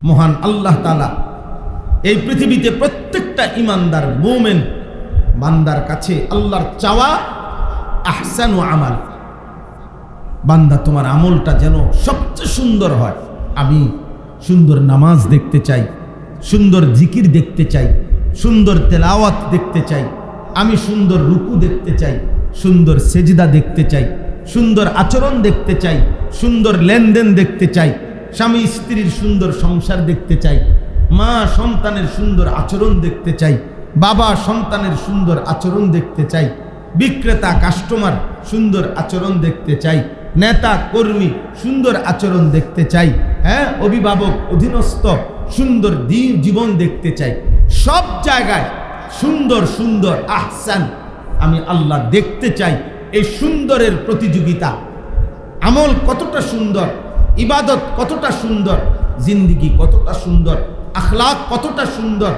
মহান আল্লাহ তাআলা এই পৃথিবীতে প্রত্যেকটা ইমানদার মুমিন বান্দার কাছে আল্লাহর চাওয়া আহসানু আমাল, বান্দা তোমার আমলটা যেন সবচেয়ে সুন্দর হয়। আমি সুন্দর নামাজ দেখতে চাই, সুন্দর জিকির দেখতে চাই, সুন্দর তেলাওয়াত দেখতে চাই, আমি সুন্দর রুকু দেখতে চাই, সুন্দর সেজদা দেখতে চাই, সুন্দর আচরণ দেখতে চাই, সুন্দর লেনদেন দেখতে চাই, স্বামী স্ত্রীর সুন্দর সংসার দেখতে চাই, মা সন্তানের সুন্দর আচরণ দেখতে চাই, বাবা সন্তানের সুন্দর আচরণ দেখতে চাই, বিক্রেতা কাস্টমার সুন্দর আচরণ দেখতে চাই, নেতা কর্মী সুন্দর আচরণ দেখতে চাই, হ্যাঁ, অভিভাবক অধীনস্থ সুন্দর জীবন দেখতে চাই। সব জায়গায় সুন্দর সুন্দর আহসান আমি আল্লাহ দেখতে চাই। এই সুন্দরের প্রতিযোগিতা, আমল কতটা সুন্দর, ইবাদত কতটা সুন্দর, জিন্দিগি কতটা সুন্দর, আখলাক কতটা সুন্দর,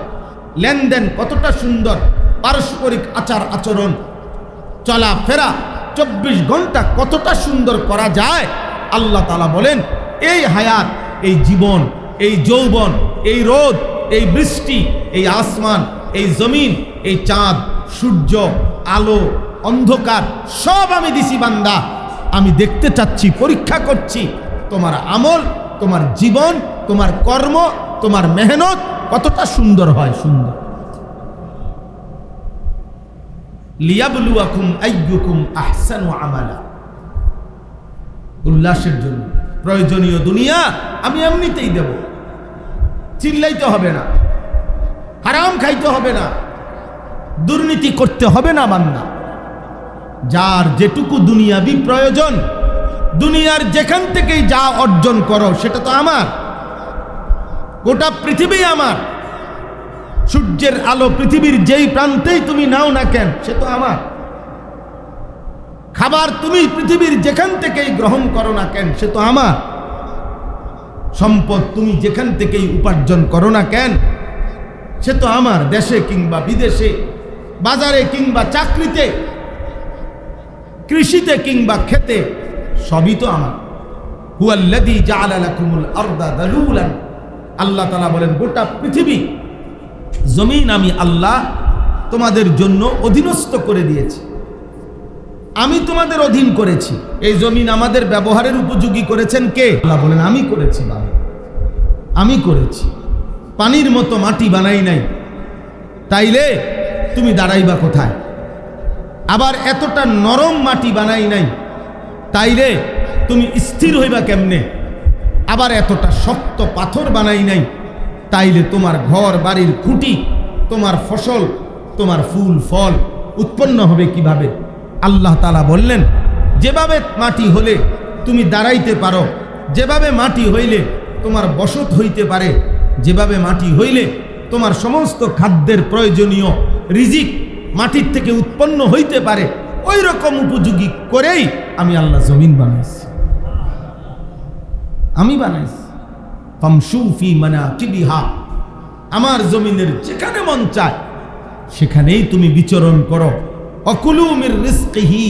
লেনদেন কতটা সুন্দর, পারস্পরিক আচার আচরণ চলাফেরা 24 ঘন্টা কতটা সুন্দর করা যায়। আল্লাহ তাআলা বলেন এই হায়াত, এই জীবন, এই যৌবন, এই রোদ, এই বৃষ্টি, এই আসমান, এই জমিন, এই চাঁদ, সূর্য, আলো, অন্ধকার সব আমি দিছি বান্দা। আমি দেখতে চাচ্ছি, পরীক্ষা করছি তোমার আমল, তোমার জীবন, তোমার কর্ম, তোমার মেহনত কতটা সুন্দর হয়। সুন্দর লিয়াবলুয়াকুম আইয়ুকুম আহসানু আমালা, উল্লাসের জন্য প্রয়োজনীয় দুনিয়া আমি এমনিতেই দেব, চিল্লাইতে হবে না, হারাম খাইতে হবে না, দুর্নীতি করতে হবে না বান্দা। যার যেটুকু দুনিয়াবি প্রয়োজন, দুনিয়ার যেখান থেকেই যা অর্জন করো সেটা তো আমার, গোটা পৃথিবী আমার। সূর্যের আলো পৃথিবীর যেই প্রান্তেই তুমি নাও না কেন সে তো আমার। খাবার তুমি পৃথিবীর যেখান থেকেই গ্রহণ করো না কেন সে তো আমার। সম্পদ তুমি যেখান থেকেই উপার্জন করো না কেন সে তো আমার। দেশে কিংবা বিদেশে, বাজারে কিংবা চাকরিতে, কৃষিতে কিংবা খেতে, সবই তো আমার। হুয়াল্লাযী জাআলা লাকুমুল আরদা যালুলান, আল্লাহ তাআলা বলেন গোটা পৃথিবী জমিন আমি আল্লাহ তোমাদের জন্য অধীনস্থ করে দিয়েছি, আমি তোমাদের অধীন করেছি। এই জমিন আমাদের ব্যবহারের উপযোগী করেছেন কে? আল্লাহ বলেন আমি করেছি, আমি করেছি। পানির মতো মাটি বানাই নাই, তাইলে তুমি দাঁড়াইবা কোথায়? আবার এতটা নরম মাটি বানাই নাই, তাইলে তুমি স্থির হইবা কেমনে? আবার এতটা শক্ত পাথর বানাই নাই, তাইলে তোমার ঘর বাড়ির খুঁটি, তোমার ফসল, তোমার ফুল ফল উৎপন্ন হবে কিভাবে? আল্লাহ তাআলা বললেন যেভাবে মাটি হলে তুমি দাঁড়াইতে পারো, যেভাবে মাটি হইলে তোমার বসত হইতে পারে, যেভাবে মাটি হইলে তোমার সমস্ত খাদ্যের প্রয়োজনীয় রিজিক মাটির থেকে উৎপন্ন হইতে পারে, ওই রকম উপযোগী করেই আমি আল্লাহ জমিন বানাইছি, আমি বানাইছি। ফামশু ফি মানাকিবিহা, আমার জমিনের যেখানে মন চায় সেখানেই তুমি বিচরণ করো। অকুলু মির রিজকিহি,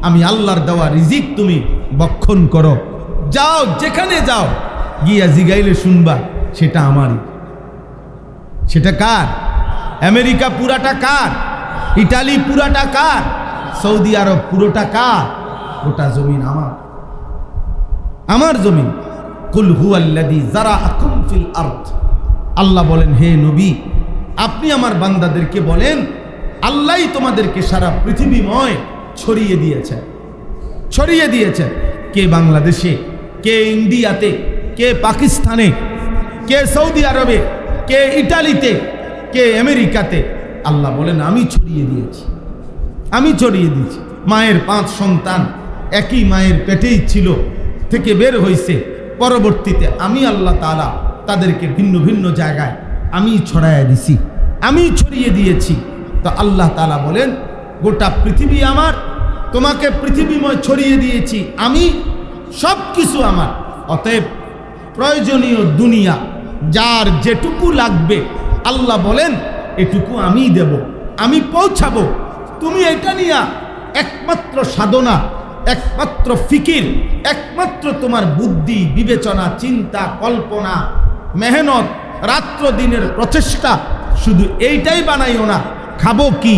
আমি আল্লাহর দেওয়া রিজিক তুমি ভক্ষণ করো। যাও যেখানে যাও, গিয়া জিগাইলে শুনবা সেটা আমারই। সেটা কার? আমেরিকা পুরাটা কার? ইটালি পুরাটা কার? সৌদি আরব পুরোটা কার? গোটা জমিন আমার, আমার জমিন। কুল হুয়াল্লাযী যারাআকুম ফিল আরদ, আল্লাহ বলেন হে নবী আপনি আমার বান্দাদেরকে বলেন আল্লাহই তোমাদেরকে সারা পৃথিবীময় ছড়িয়ে দিয়েছেন, ছড়িয়ে দিয়েছেন। কে বাংলাদেশে, কে ইন্ডিয়াতে, কে পাকিস্তানে, কে সৌদি আরবে, কে ইটালিতে, কে আমেরিকাতে। আল্লাহ বলেন আমি ছড়িয়ে দিয়েছি, আমি ছড়িয়ে দিয়েছি। মায়ের 5 সন্তান একই মায়ের পেটেই ছিল, থেকে বের হয়েছে, পরবর্তীতে আমি আল্লাহ তাআলা তাদেরকে ভিন্ন ভিন্ন জায়গায় আমি ছড়াইয়া দিছি, আমি ছড়িয়ে দিয়েছি। তো আল্লাহ তাআলা বলেন গোটা পৃথিবী আমার, তোমাকে পৃথিবীময় ছড়িয়ে দিয়েছি আমি, সব কিছু আমার। অতএব প্রয়োজনীয় দুনিয়া যার যেটুকু লাগবে আল্লাহ বলেন এটুকু আমি দেব, আমি পৌঁছাবো। তুমি এটা নিয়ে একমাত্র সাধনা, একমাত্র ফিকির, একমাত্র তোমার বুদ্ধি বিবেচনা চিন্তা কল্পনা মেহনত, রাত্র দিনের প্রচেষ্টা, শুধু এইটাই বানাইও না খাবো কি,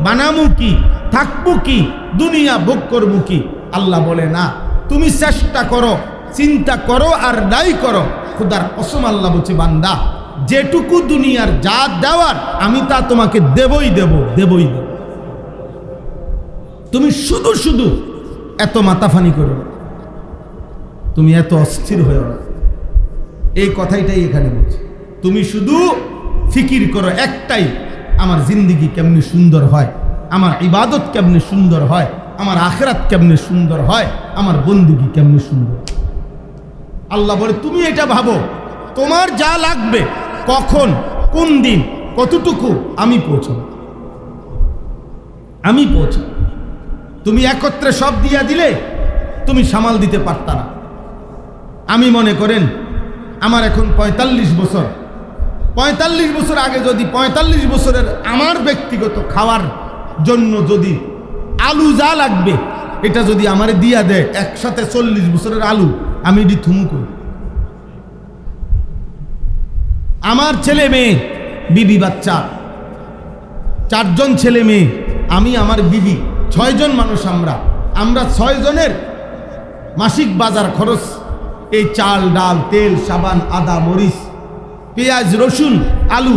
বানামু কি, থাকবো কি, দুনিয়া ভোগ করবো কি। আল্লাহ বলে না, তুমি চেষ্টা করো, চিন্তা করো আর নাই করো। খুদার কসম আল্লাহ বলছে, বান্দা যেটুকু দুনিয়ার যা দেওয়ার আমি তা তোমাকে দেবই দেব। তুমি শুধু শুধু এত মাথাফানি করো না, তুমি এত অস্থির হয়েও না। এই কথাটাই এখানে বলছে। তুমি শুধু ফিকির করো একটাই, আমার জিন্দিগি কেমনি সুন্দর হয়, আমার ইবাদত কেমনি সুন্দর হয়, আমার আখিরাত কেমনি সুন্দর হয়, আমার বন্দেগী কেমনি সুন্দর। আল্লাহ বলে তুমি এটা ভাবো, তোমার যা লাগবে, কখন, কোন দিন, কতটুকু, আমি পৌঁছাবো। তুমি একত্রে সব দিয়া দিলে তুমি সামাল দিতে পারতা না। আমি মনে করেন আমার এখন ৪৫ বছর, ৪৫ বছর আগে যদি ৪৫ বছরের আমার ব্যক্তিগত খাওয়ার জন্য যদি আলু যা লাগবে এটা যদি আমারে দিয়া দেয়, একসাথে ৪০ বছরের আলু, আমি এটি থুমু করি। আমার ছেলে মেয়ে, বিবি বাচ্চা, ৪ জন ছেলে মেয়ে, আমি, আমার বিবি, ৬ জন মানুষ। আমরা ৬ জনের মাসিক বাজার খরচ, এই চাল, ডাল, তেল, সাবান, আদা, মরিচ, পেঁয়াজ, রসুন, আলু,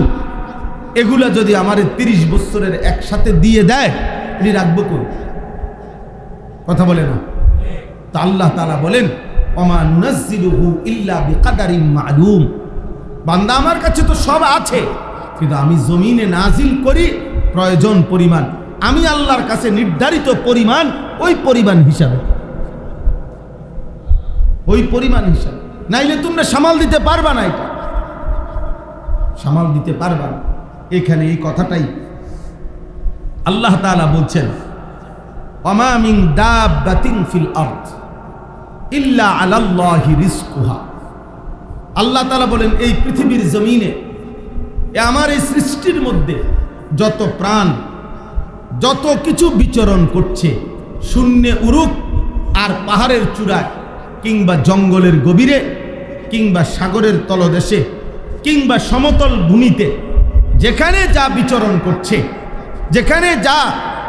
এগুলা যদি আমার ৩০ বছরের একসাথে দিয়ে দেয়, এটি রাখবো কই? কথা বলে না তো? আল্লাহ তাআলা বলেন, ওমা নুনাজ্জিলুহু ইল্লা বিকাদারিন মালুম। বান্দা আমার কাছে তো সব আছে, কিন্তু আমি জমিনে নাজিল করি প্রয়োজন পরিমাণ। আমি আল্লাহর কাছে নির্ধারিত পরিমাণ, ওই পরিমাণ হিসাবে, নাইলে তোমরা সামাল দিতে পারবা না, এটা সামাল দিতে পারবা না। এখানে এই কথাটাই আল্লাহ তাআলা বলছেন, ওমা মিন দাব্বাতিন ফিল আরদ ইল্লা আলাল্লাহি রিজকুহা। আল্লাহ তাআলা বলেন, এই পৃথিবীর জমিনে, আমার এই সৃষ্টির মধ্যে যত প্রাণ, যত কিছু বিচরণ করছে, শূন্যে উড়ুক আর পাহাড়ের চূড়ায়, কিংবা জঙ্গলের গভীরে, কিংবা সাগরের তলদেশে, কিংবা সমতল ভূমিতে, যেখানে যা বিচরণ করছে, যেখানে যা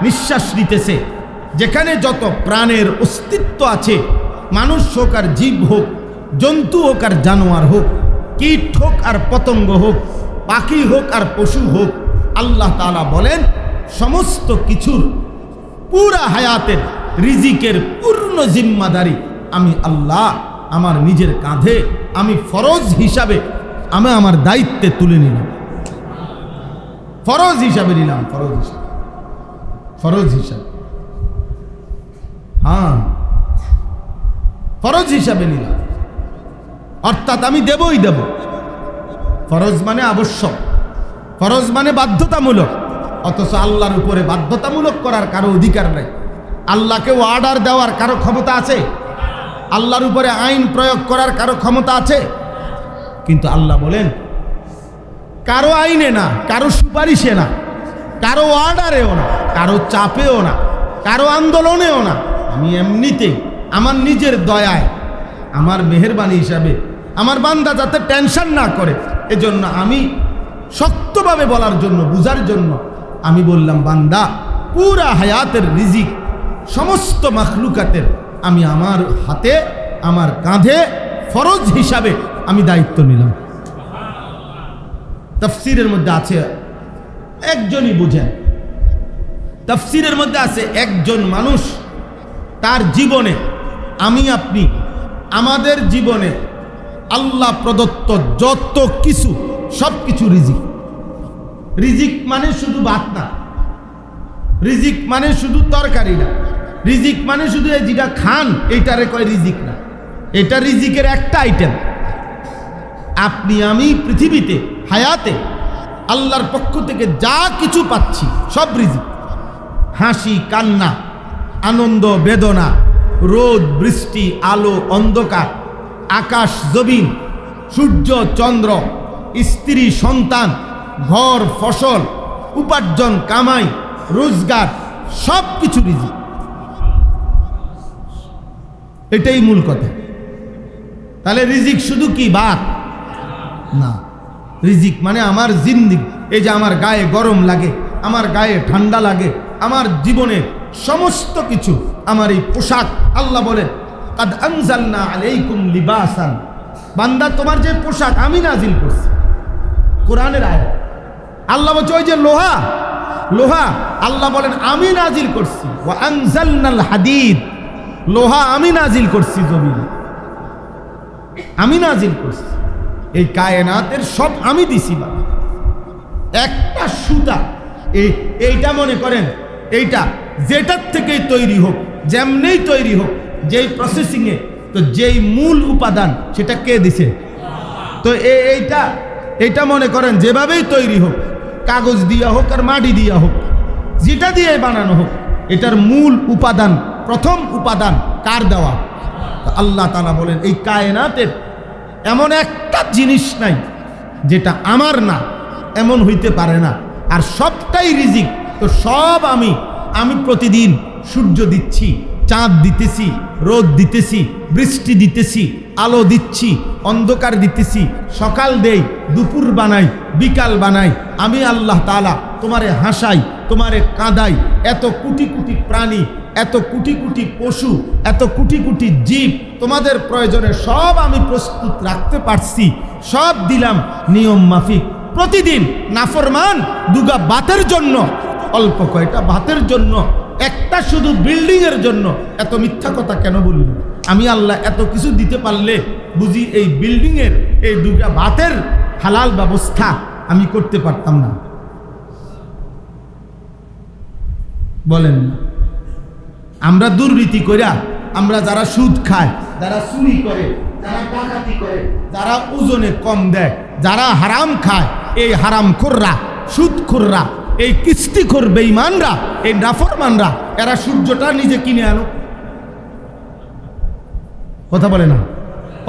নিঃশ্বাস নিতেছে, যেখানে যত প্রাণের অস্তিত্ব আছে, মানুষ হোক আর জীব হোক, জন্তু হোক আর জানোয়ার হোক, কীট হোক আর পতঙ্গ হোক, পাখি হোক আর পশু হোক, আল্লাহ তাআলা বলেন সমস্ত কিছুর পুরা হায়াতের রিজিকের পূর্ণ জিম্মাদারি আমি আল্লাহ আমার নিজের কাঁধে, আমি ফরজ হিসাবে, আমি আমার দায়িত্বে তুলে নিলাম। ফরজ হিসাবে নিলাম, ফরজ হিসাবে, হ্যাঁ, ফরজ হিসাবে নিলাম। অর্থাৎ আমি দেবই দেব। ফরজ মানে আবশ্যক, ফরজ মানে বাধ্যতামূলক। অথচ আল্লাহর উপরে বাধ্যতামূলক করার কারো অধিকার নাই। আল্লাহকে অর্ডার দেওয়ার কারো ক্ষমতা আছে? আল্লাহর উপরে আইন প্রয়োগ করার কারো ক্ষমতা আছে? কিন্তু আল্লাহ বলেন, কারো আইনে না, কারো সুপারিশে না, কারো অর্ডারেও না, কারো চাপেও না, কারো আন্দোলনেও না, আমি এমনিতেই আমার নিজের দয়ায়, আমার মেহেরবানি হিসাবে, আমার বান্দা যাতে টেনশন না করে, এজন্য আমি শক্তভাবে বলার জন্য, বুঝার জন্য আমি বললাম, বান্দা পুরা হায়াতের রিজিক সমস্ত মাখলুকাতের আমি আমার হাতে, আমার কাঁধে ফরজ হিসাবে আমি দায়িত্ব নিলাম। তাফসীরের মধ্যে আছে, একজনই বুঝেন, তাফসীরের মধ্যে আছে একজন মানুষ তার জীবনে, আমি আপনি আমাদের জীবনে আল্লাহ প্রদত্ত যত কিছু, সব কিছু রিজিক। রিজিক মানে শুধু ভাত না, রিজিক মানে শুধু তরকারি না, রিজিক মানে শুধু এই যেটা খান এইটারে কয় রিজিক না, এটা রিজিকের একটা আইটেম। আপনি আমি পৃথিবীতে হায়াতে আল্লাহর পক্ষ থেকে যা কিছু পাচ্ছি সব রিজিক। হাসি, কান্না, আনন্দ, বেদনা, রোদ, বৃষ্টি, আলো, অন্ধকার, আকাশ, জমিন, সূর্য, চন্দ্র, স্ত্রী, সন্তান, ঘর, ফসল, উপার্জন, কামাই, রোজগার, সব কিছু রিজিক। এটাই মূল কথা। তাহলে রিজিক শুধু কি ভাত? না। রিজিক মানে আমার জিন্দিগি, এই যে আমার গায়ে গরম লাগে, আমার গায়ে ঠান্ডা লাগে, আমার জীবনে সমস্ত কিছু, আমার এই পোশাক, আল্লাহ বলেন কাদ আনজালনা আলাইকুম লিবাসান, বান্দা তোমার যে পোশাক আমি নাজিল করছি, কোরআনের আয়াত। আল্লাহ বলছে ওই যে লোহা, লোহা আল্লাহ বলেন আমি নাজিল করছি, ওয়া আনজালনাল হাদিদ, লোহা আমি নাজিল করছি জমিনে, আমি নাজিল করছি। এই কায়নাতের সব আমি দিছি। বাবা একটা সুতা, এইটা মনে করেন এইটা যেটার থেকেই তৈরি হোক, যেমনেই তৈরি হোক, যেই প্রসেসিংয়ে, তো যেই মূল উপাদান সেটা কে দিছে? তো এইটা মনে করেন যেভাবেই তৈরি হোক, কাগজ দিয়া হোক আর মাটি দিয়া হোক, যেটা দিয়ে বানানো হোক, এটার মূল উপাদান, প্রথম উপাদান কার দেওয়া? আল্লাহ তাআলা বলেন এই কায়নাতের এমন একটা জিনিস নাই যেটা আমার না, এমন হইতে পারে না। আর সবটাই রিজিক, তো সব আমি প্রতিদিন সূর্য দিচ্ছি, চাঁদ দিতেছি, রোদ দিতেছি, বৃষ্টি দিতেছি, আলো দিচ্ছি, অন্ধকার দিতেছি, সকাল দেই, দুপুর বানাই, বিকাল বানাই। আমি আল্লাহ তাআলা তোমারে হাসাই, তোমারে কাঁদাই। এত কোটি কোটি প্রাণী, এত কোটি কোটি পশু, এত কোটি কোটি জীব, তোমাদের প্রয়োজনে সব আমি প্রস্তুত রাখতে পারছি, সব দিলাম নিয়ম মাফিক। প্রতিদিন নাফরমান দুগা ভাতের জন্য, অল্প কয়টা ভাতের জন্য, একটা শুধু বিল্ডিং এর জন্য এত মিথ্যা কথা কেন বললি? আমি আল্লাহ এত কিছু দিতে পারলে বুঝি এই বিল্ডিং এর, এই দুগা ভাতের হালাল ব্যবস্থা আমি করতে পারতাম না? বলেন না। আমরা দুর্নীতি কইরা, আমরা যারা সুদ খায়, যারা চুরি করে, যারা ডাকাতি করে, যারা ওজনে কম দেয়, যারা হারাম খায়, এই হারামখোররা, সুদখোররা, এই কিস্তিখোর বেঈমানরা, এই নাফরমানরা, এরা সূর্যটা নিজে কিনে আনো। কথা বলে না?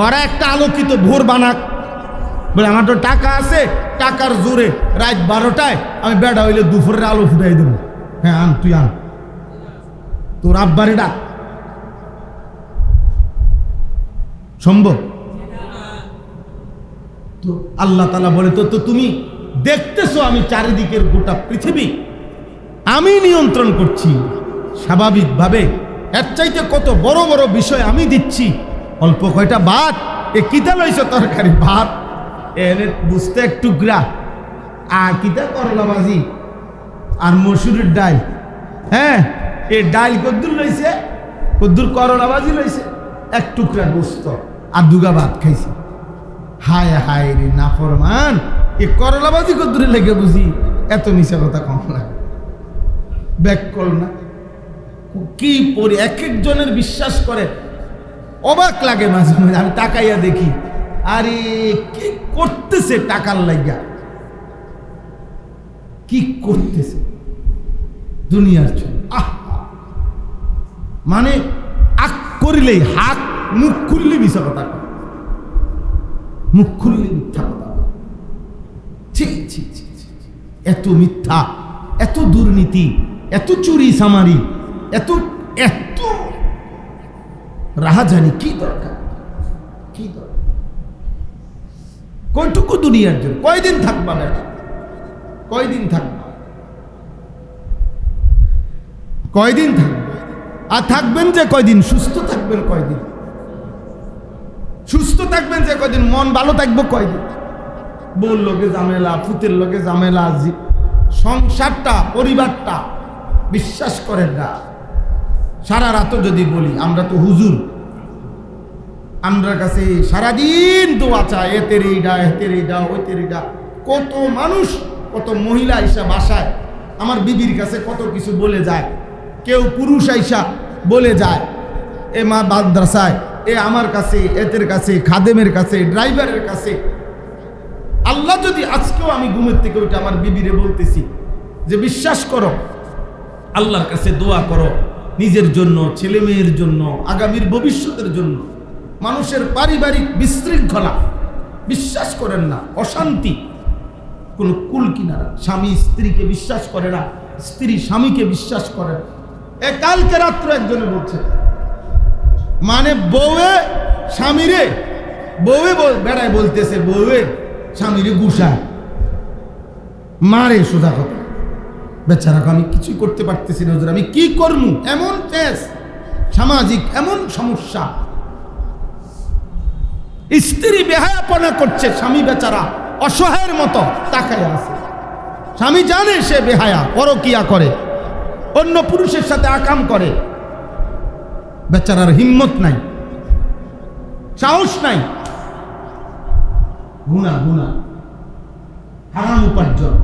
ওরা একটা আলোকিত ভোর বানাক, বলে আমার তো টাকা আছে, টাকার জোরে রাত 12টায় আমি বেড়া হইলে দুপুরের আলো ফুটাই দেবো। হ্যাঁ আন, তুই আন, তোর আব্বারে ডাক। সম্ভব? তো আল্লাহ তাআলা বলে তো তুমি দেখতেছো আমি চারিদিকের গোটা পৃথিবী আমি নিয়ন্ত্রণ করছি স্বাভাবিকভাবে, এর চাইতে কত বড় বড় বিষয় আমি দিচ্ছি। অল্প কয়টা ভাত, এ কিতা লইছে তরকারি, ভাত এনে বুঝতে এক টুকরা, আর কিতা করলা ভাজি আর মসুরের ডাল। হ্যাঁ, এই ডাল কদ্দুর লইছে, কদ্দুর করলা ভাজি লইছে, এক টুকরা গোস্ত আর দুগা ভাত খাইছে। হায় হায় রে নাফরমান, এ করলা ভাজি কদ্দুরে লেগে বুঝি এত মিশা কথা কম লাগে? ব্যাক কল না কি পড়ি, এক একজনের বিশ্বাস করে, অবাক লাগে মাঝে মাঝে। আমি তাকাইয়া দেখি, আরে কি করতেছে টাকার লাইগা, কি করতেছে দুনিয়ার জন্য। মানে আক করিলেই হাক, মুখ খুললে মিশা কথা, মুখ খুললে মিথ্যা কথা। এত মিথ্যা, এত দুর্নীতি, এত চুরি সামারি, এত এত রাহাজানি, কি দরকার? কি দরকার? কয়টুকু দুনিয়ার জন্য? কয়দিন থাকবা বেটা? কয়দিন থাকবা? কয়দিন থাকবে? আর থাকবেন যে কয়দিন? সুস্থ থাকবেন কয়দিন? সুস্থ থাকবেন যে কয়দিন? মন ভালো থাকবো কয়দিন? বউর লোকে ঝামেলা, ফুতের লোকে ঝামেলা, সংসারটা, পরিবারটা বিশ্বাস করেন না। সারা রাতও যদি বলি, আমরা তো হুজুর, আমরা কাছে সারাদিন দোয়া চায়, এতের এইডা, হেতের এইডা, ওইতের এইডা। কত মানুষ, কত মহিলা আইসা বাসায় আমার বিবির কাছে কত কিছু বলে যায়। কেউ পুরুষ আইসা বলে যায়, এ মা মাদ্রাসায়, এ আমার কাছে, এতের কাছে, খাদেমের কাছে, ড্রাইভারের কাছে। আল্লাহ যদি আজকেও আমি ঘুমের থেকে ওইটা আমার বিবিরে বলতেছি যে বিশ্বাস করো, আল্লাহর কাছে দোয়া করো নিজের জন্য, ছেলে মেয়ের জন্য, আগামীর ভবিষ্যতের জন্য। মানুষের পারিবারিক বিশৃঙ্খলা বিশ্বাস করেন না, অশান্তি, কোন কুল কিনারা। স্বামী স্ত্রীকে বিশ্বাস করে না, স্ত্রী স্বামীকে বিশ্বাস করে না। এ কালকে রাত্র একজনে বলছে, মানে বউয়ে স্বামীরে, বউয়ে বেড়ায় বলতেছে, বউয়ে স্বামীরে গুসায় মারে, সোজা কথা। বেচারা আমি কিছুই করতে পারতেছি না হুজুর, আমি কি করবো? এমন পেশ সামাজিক এমন সমস্যা, স্ত্রী বেহায়াপনা করছে, স্বামী বেচারা অসহায়ের মতো তাকায় আছে। স্বামী জানে সে বেহায়া, পরকিয়া করে, অন্য পুরুষের সাথে আকাম করে, বেচারার হিম্মত নাই, সাহস নাই। গুনাহ গুনাহ, হারাম উপার্জন,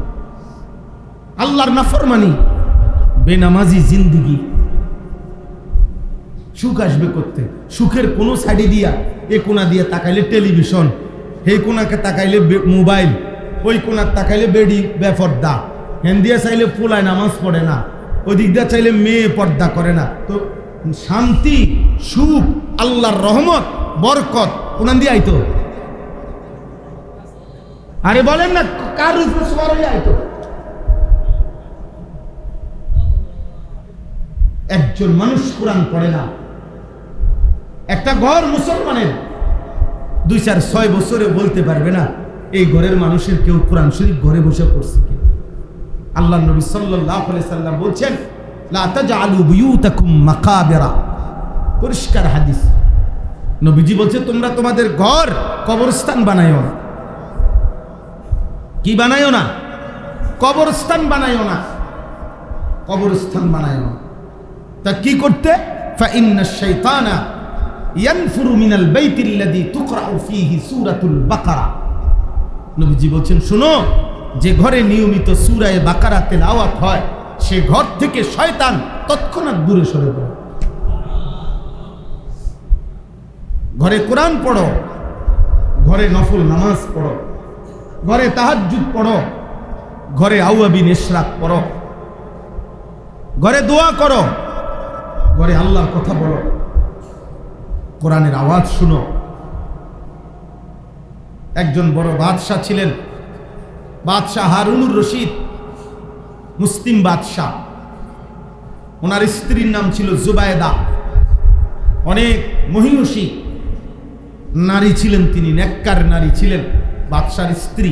আল্লাহর নাফরমানি, বেনামাজি জিন্দিগি। সুখ আসবে করতে, সুখের কোনো সাইডে দিয়া, এ কোনা দিয়ে তাকাইলে টেলিভিশন, এই কোনাকে তাকাইলে মোবাইল, ওই কোনার তাকাইলে বেডি বেপর্দা, হেন দিয়ে চাইলে পোলায় নামাজ পড়ে না, ওই দিক দিয়ে চাইলে মেয়ে পর্দা করে না। তো শান্তি, সুখ, আল্লাহর রহমত, বরকত কোনান দিয়ে আইতো? আরে বলেন না, কার উপরে সবার হয়ে আইতো? একজন মানুষ কোরআন পড়ে না। একটা ঘর মুসলমানের 2-4-6 বছরে বলতে পারবে না এই ঘরের মানুষের কেউ কোরআন শরীফ ঘরে বসে পড়ছে কি। আল্লাহ নবী সাল্লাল্লাহু আলাইহি সাল্লাম বলছেন, লা তাজআলু বুয়ুতাকুম মাকাবিরা, পরিষ্কার হাদিস। নবীজি বলছে, তোমরা তোমাদের ঘর কবরস্থান বানাইও না। কি বানাইও না? কবরস্থান বানাইও না, কবরস্থান বানাইও না। তা কি করতে? ফাইন্নাশ শাইতানা ইয়ানফুরু মিনাল বাইতিল্লাযী তুকরাউ ফীহি সূরাতুল বাকারা। নবীজি বলছেন, শুনো, যে ঘরে নিয়মিত সূরা বাকারা তেলাওয়াত হয়, সে ঘর থেকে শয়তান তৎক্ষণাৎ দূরে সরে পড়ে। ঘরে কোরআন পড়ো, ঘরে নফল নামাজ পড়ো, ঘরে তাহাজ্জুদ পড়ো, ঘরে আওয়াবিন ইশরাক পড়ো, ঘরে দোয়া করো, ঘরে আল্লাহর কথা বলো, কোরআনের আওয়াজ শুনো। একজন বড় বাদশাহ ছিলেন, বাদশাহ হারুনুর রশিদ, মুসলিম বাদশাহ। ওনার স্ত্রীর নাম ছিল জুবায়দা। অনেক মহিষী নারী ছিলেন তিনি, নেককার নারী ছিলেন বাদশার স্ত্রী।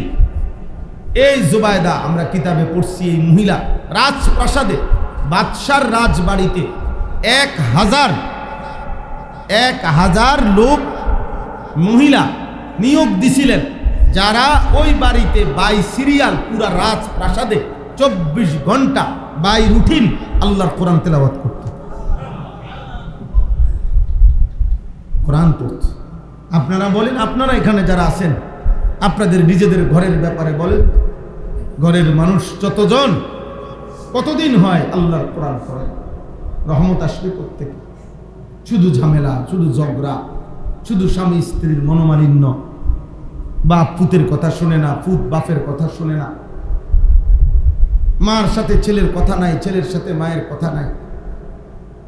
এই জুবায়দা, আমরা কিতাবে পড়ছি, এই মহিলা রাজপ্রাসাদে, বাদশার রাজবাড়িতে 1000 লোক মহিলা নিয়োগ দিছিলেন, যারা ওই বাড়িতে বাই সিরিয়াল পুরা রাজপ্রাসাদে 24 ঘন্টা বাই রুটিন আল্লাহর কোরআন তেলাওয়াত করত, কোরআন পড়ত। আপনারা বলেন, আপনারা এখানে যারা আছেন, আপনাদের নিজেদের ঘরের ব্যাপারে বলেন, ঘরের মানুষ যতজন, কতদিন হয় আল্লাহর কোরআন পড়ে? রহমত আসবে প্রত্যেকে। শুধু ঝামেলা, শুধু ঝগড়া, শুধু স্বামী স্ত্রীর মনোমালিন্য, বাপ পুতের কথা শুনে না, পুত বাপের কথা শুনে না, মার সাথে ছেলের কথা নাই, ছেলের সাথে মায়ের কথা নাই,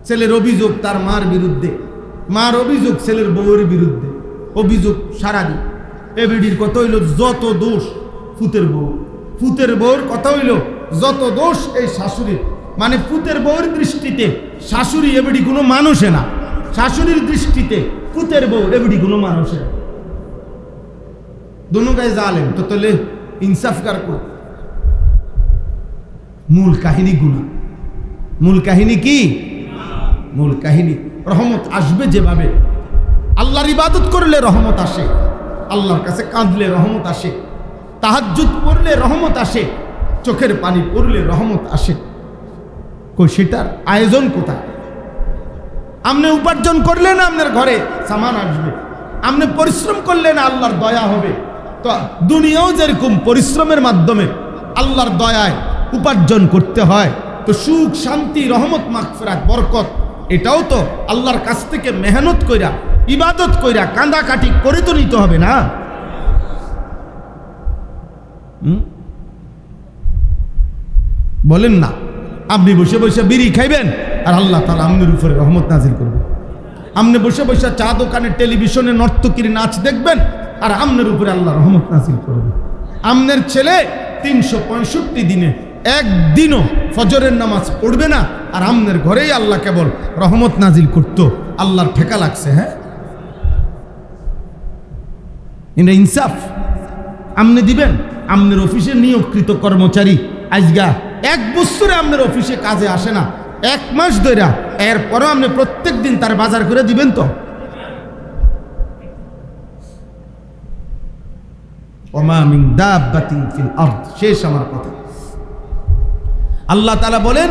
ছেলের অভিযোগ তার মার বিরুদ্ধে, মার অভিযোগ ছেলের বউয়ের বিরুদ্ধে, অভিযোগ সারাদিন। এবিডির কথা হইল যত দোষ পুতের বউ, পুতের বউর কথা হইল যত দোষ এই শাশুড়ির। মানে পুতের বউর দৃষ্টিতে শাশুড়ি এবিডি কোনো মানুষে না, শাশুড়ির দৃষ্টিতে পুতের বউ এবিডি কোনো মানুষে না। दोनों गाয়ে জালেম, তো তাহলে ইনসাফ কার কর? মূল কাহিনী গুনাহ। মূল কাহিনী কি? মূল কাহিনী রহমত আসবে যেভাবে, আল্লাহর ইবাদত করলে রহমত আসে, আল্লাহর কাছে কাঁদলে রহমত আসে, তাহাজ্জুদ পড়লে রহমত আসে, চোখের পানি পড়লে রহমত আসে। কই সেটার আয়োজন কোথায়? আপনি উপার্জন করলে না আপনার ঘরে সামান আসবে, আপনি পরিশ্রম করলে না আল্লাহর দয়া হবে। তো দুনিয়াও যেরকম পরিশ্রমের মাধ্যমে আল্লাহর দয়ায় উপার্জন করতে হয়, তো সুখ, শান্তি, রহমত, মাগফিরাত, বরকত এটাও তো আল্লাহর কাছ থেকে মেহনত কইরা, ইবাদত কইরা, কাঁদাকাটি করে তো নিতে হবে না? বলেন না, আপনি বসে বসে বিড়ি খাইবেন আর আল্লাহ তাআলা আপনার উপরে রহমত নাজিল করবেন। আপনি বসে বসে চা দোকানে টেলিভিশনে নর্তকীর নাচ দেখবেন আর আপনার উপরে আল্লাহ রহমত নাজিল করবে। আপনার ছেলে 365 দিনে একদিনও ফজরের নামাজ পড়বে না আর আপনার ঘরেই আল্লাহ কেবল রহমত নাজিল করতো। আল্লাহর ঠেকা লাগছে। হ্যাঁ, এটা ইনসাফ? আপনি দিবেন? আপনার অফিসে নিয়োগকৃত কর্মচারী আজগা 1 বছরে আপনার অফিসে কাজে আসে না, 1 মাস ধরে, এরপরও আপনি প্রত্যেক দিন তার বাজার করে দিবেন তো? ওমা মিন দাব্বাতিন ফিল আরদ। শেষ আমার কথা। আল্লাহ তাআলা বলেন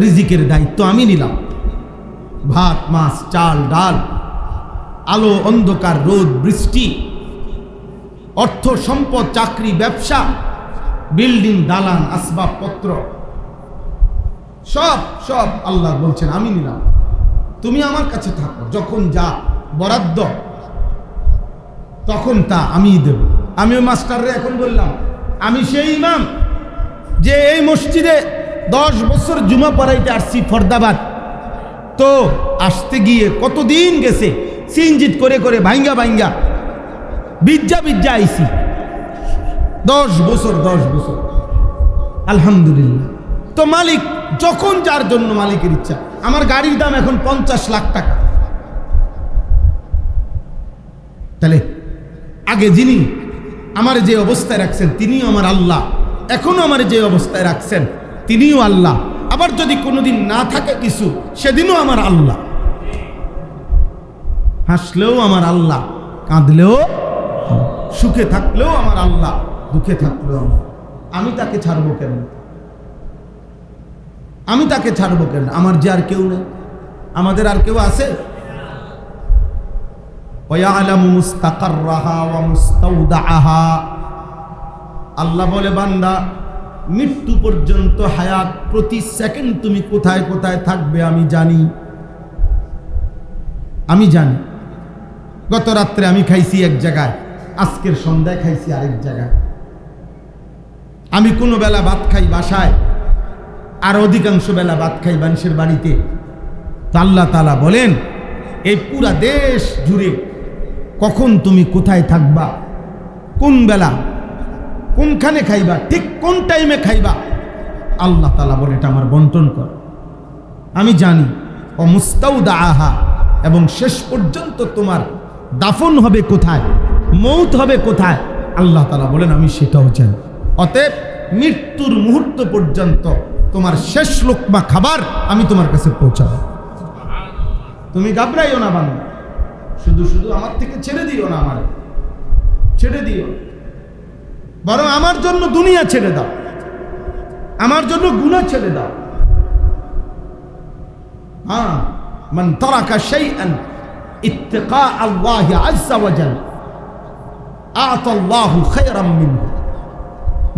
রিজিকের দায়িত্ব আমি নিলাম। ভাত, মাছ, চাল, ডাল, আলো, অন্ধকার, রোদ, বৃষ্টি, অর্থ, সম্পদ, চাকরি, ব্যবসা, বিল্ডিং, দালান, আসবাবপত্র, সব সব আল্লাহ বলছেন আমি নিলাম, তুমি আমার কাছে থাকো। যখন যা বরাদ্দ তখন তা আমি দেব। আমিও মাস্টাররে এখন বললাম, আমি সেই ইমাম যে এই মসজিদে 10 বছর জুমা পড়াইতে আসছি ফরদাবাদ। তো আসতে গিয়ে কতদিন গেছে, সিনজিত করে করে ভাঙ্গা ভাঙ্গা বিজ্জা বিজ্জা আইছি। 10 বছর আলহামদুলিল্লাহ। তো মালিক যখন যার জন্য মালিকের ইচ্ছা। আমার গাড়ির দাম এখন 50 লাখ টাকা। তাহলে আগে যিনি আমার যে অবস্থায় রাখছেন তিনিও আমার আল্লাহ, এখনো আমার যে অবস্থায় রাখছেন তিনিও আল্লাহ। আবার যদি কোনোদিন না থাকে কিছু, সেদিনও আমার আল্লাহ। হাসলেও আমার আল্লাহ, কাঁদলেও, সুখে থাকলেও আমার আল্লাহ, দুঃখে থাকলেও আমার। আমি তাকে ছাড়বো কেন? আমি তাকে ছাড়বো কেন? আমার যে আর কেউ নেই? আমাদের আর কেউ আছে? ওয়ায়ালামু মুস্তাকাররাহা ওয়া মুস্তাওদাআহা। আল্লাহ বলে বান্দা মৃত্যু পর্যন্ত হায়াত, প্রতি সেকেন্ড তুমি কোথায় কোথায় থাকবে আমি জানি। আমি জানি। গত রাত্রে আমি খাইছি এক জায়গায়, আজকের সন্ধ্যায় খাইছি আরেক জায়গায়। আমি কোনো বেলা ভাত খাই বাসায়, আর অধিকাংশ বেলা ভাত খাই মানুষের বাড়িতে। তো আল্লাহ তাআলা বলেন এই পুরা দেশ জুড়ে কখন তুমি কোথায় থাকবা, কোন বেলা, কোনখানে খাইবা, ঠিক কোন টাইমে খাইবা, আল্লাহ তাআলা বলে এটা আমার বন্টন কর। আমি জানি। ও মুস্তাউদাআহা, এবং শেষ পর্যন্ত তোমার দাফন হবে কোথায়, মৌত হবে কোথায়, আল্লাহ তাআলা বলেন আমি সেটাও জানি। অতএব মৃত্যুর মুহূর্ত পর্যন্ত তোমার শেষ লোকমা খাবার আমি তোমার কাছে পৌঁছাবো। তুমি ঘাবড়াইও না বান্দা, শুধু শুধু আমার থেকে ছেড়ে দিও না, আমারে ছেড়ে দিও, বরং আমার জন্য দুনিয়া ছেড়ে দাও, আমার জন্য গুনাহ ছেড়ে দাও। হ্যাঁ, মান তারাকা শাইআন ইত্তিকা আল্লাহ আযজা ওয়া জাল আ'তা আল্লাহু খায়রাম মিনহু।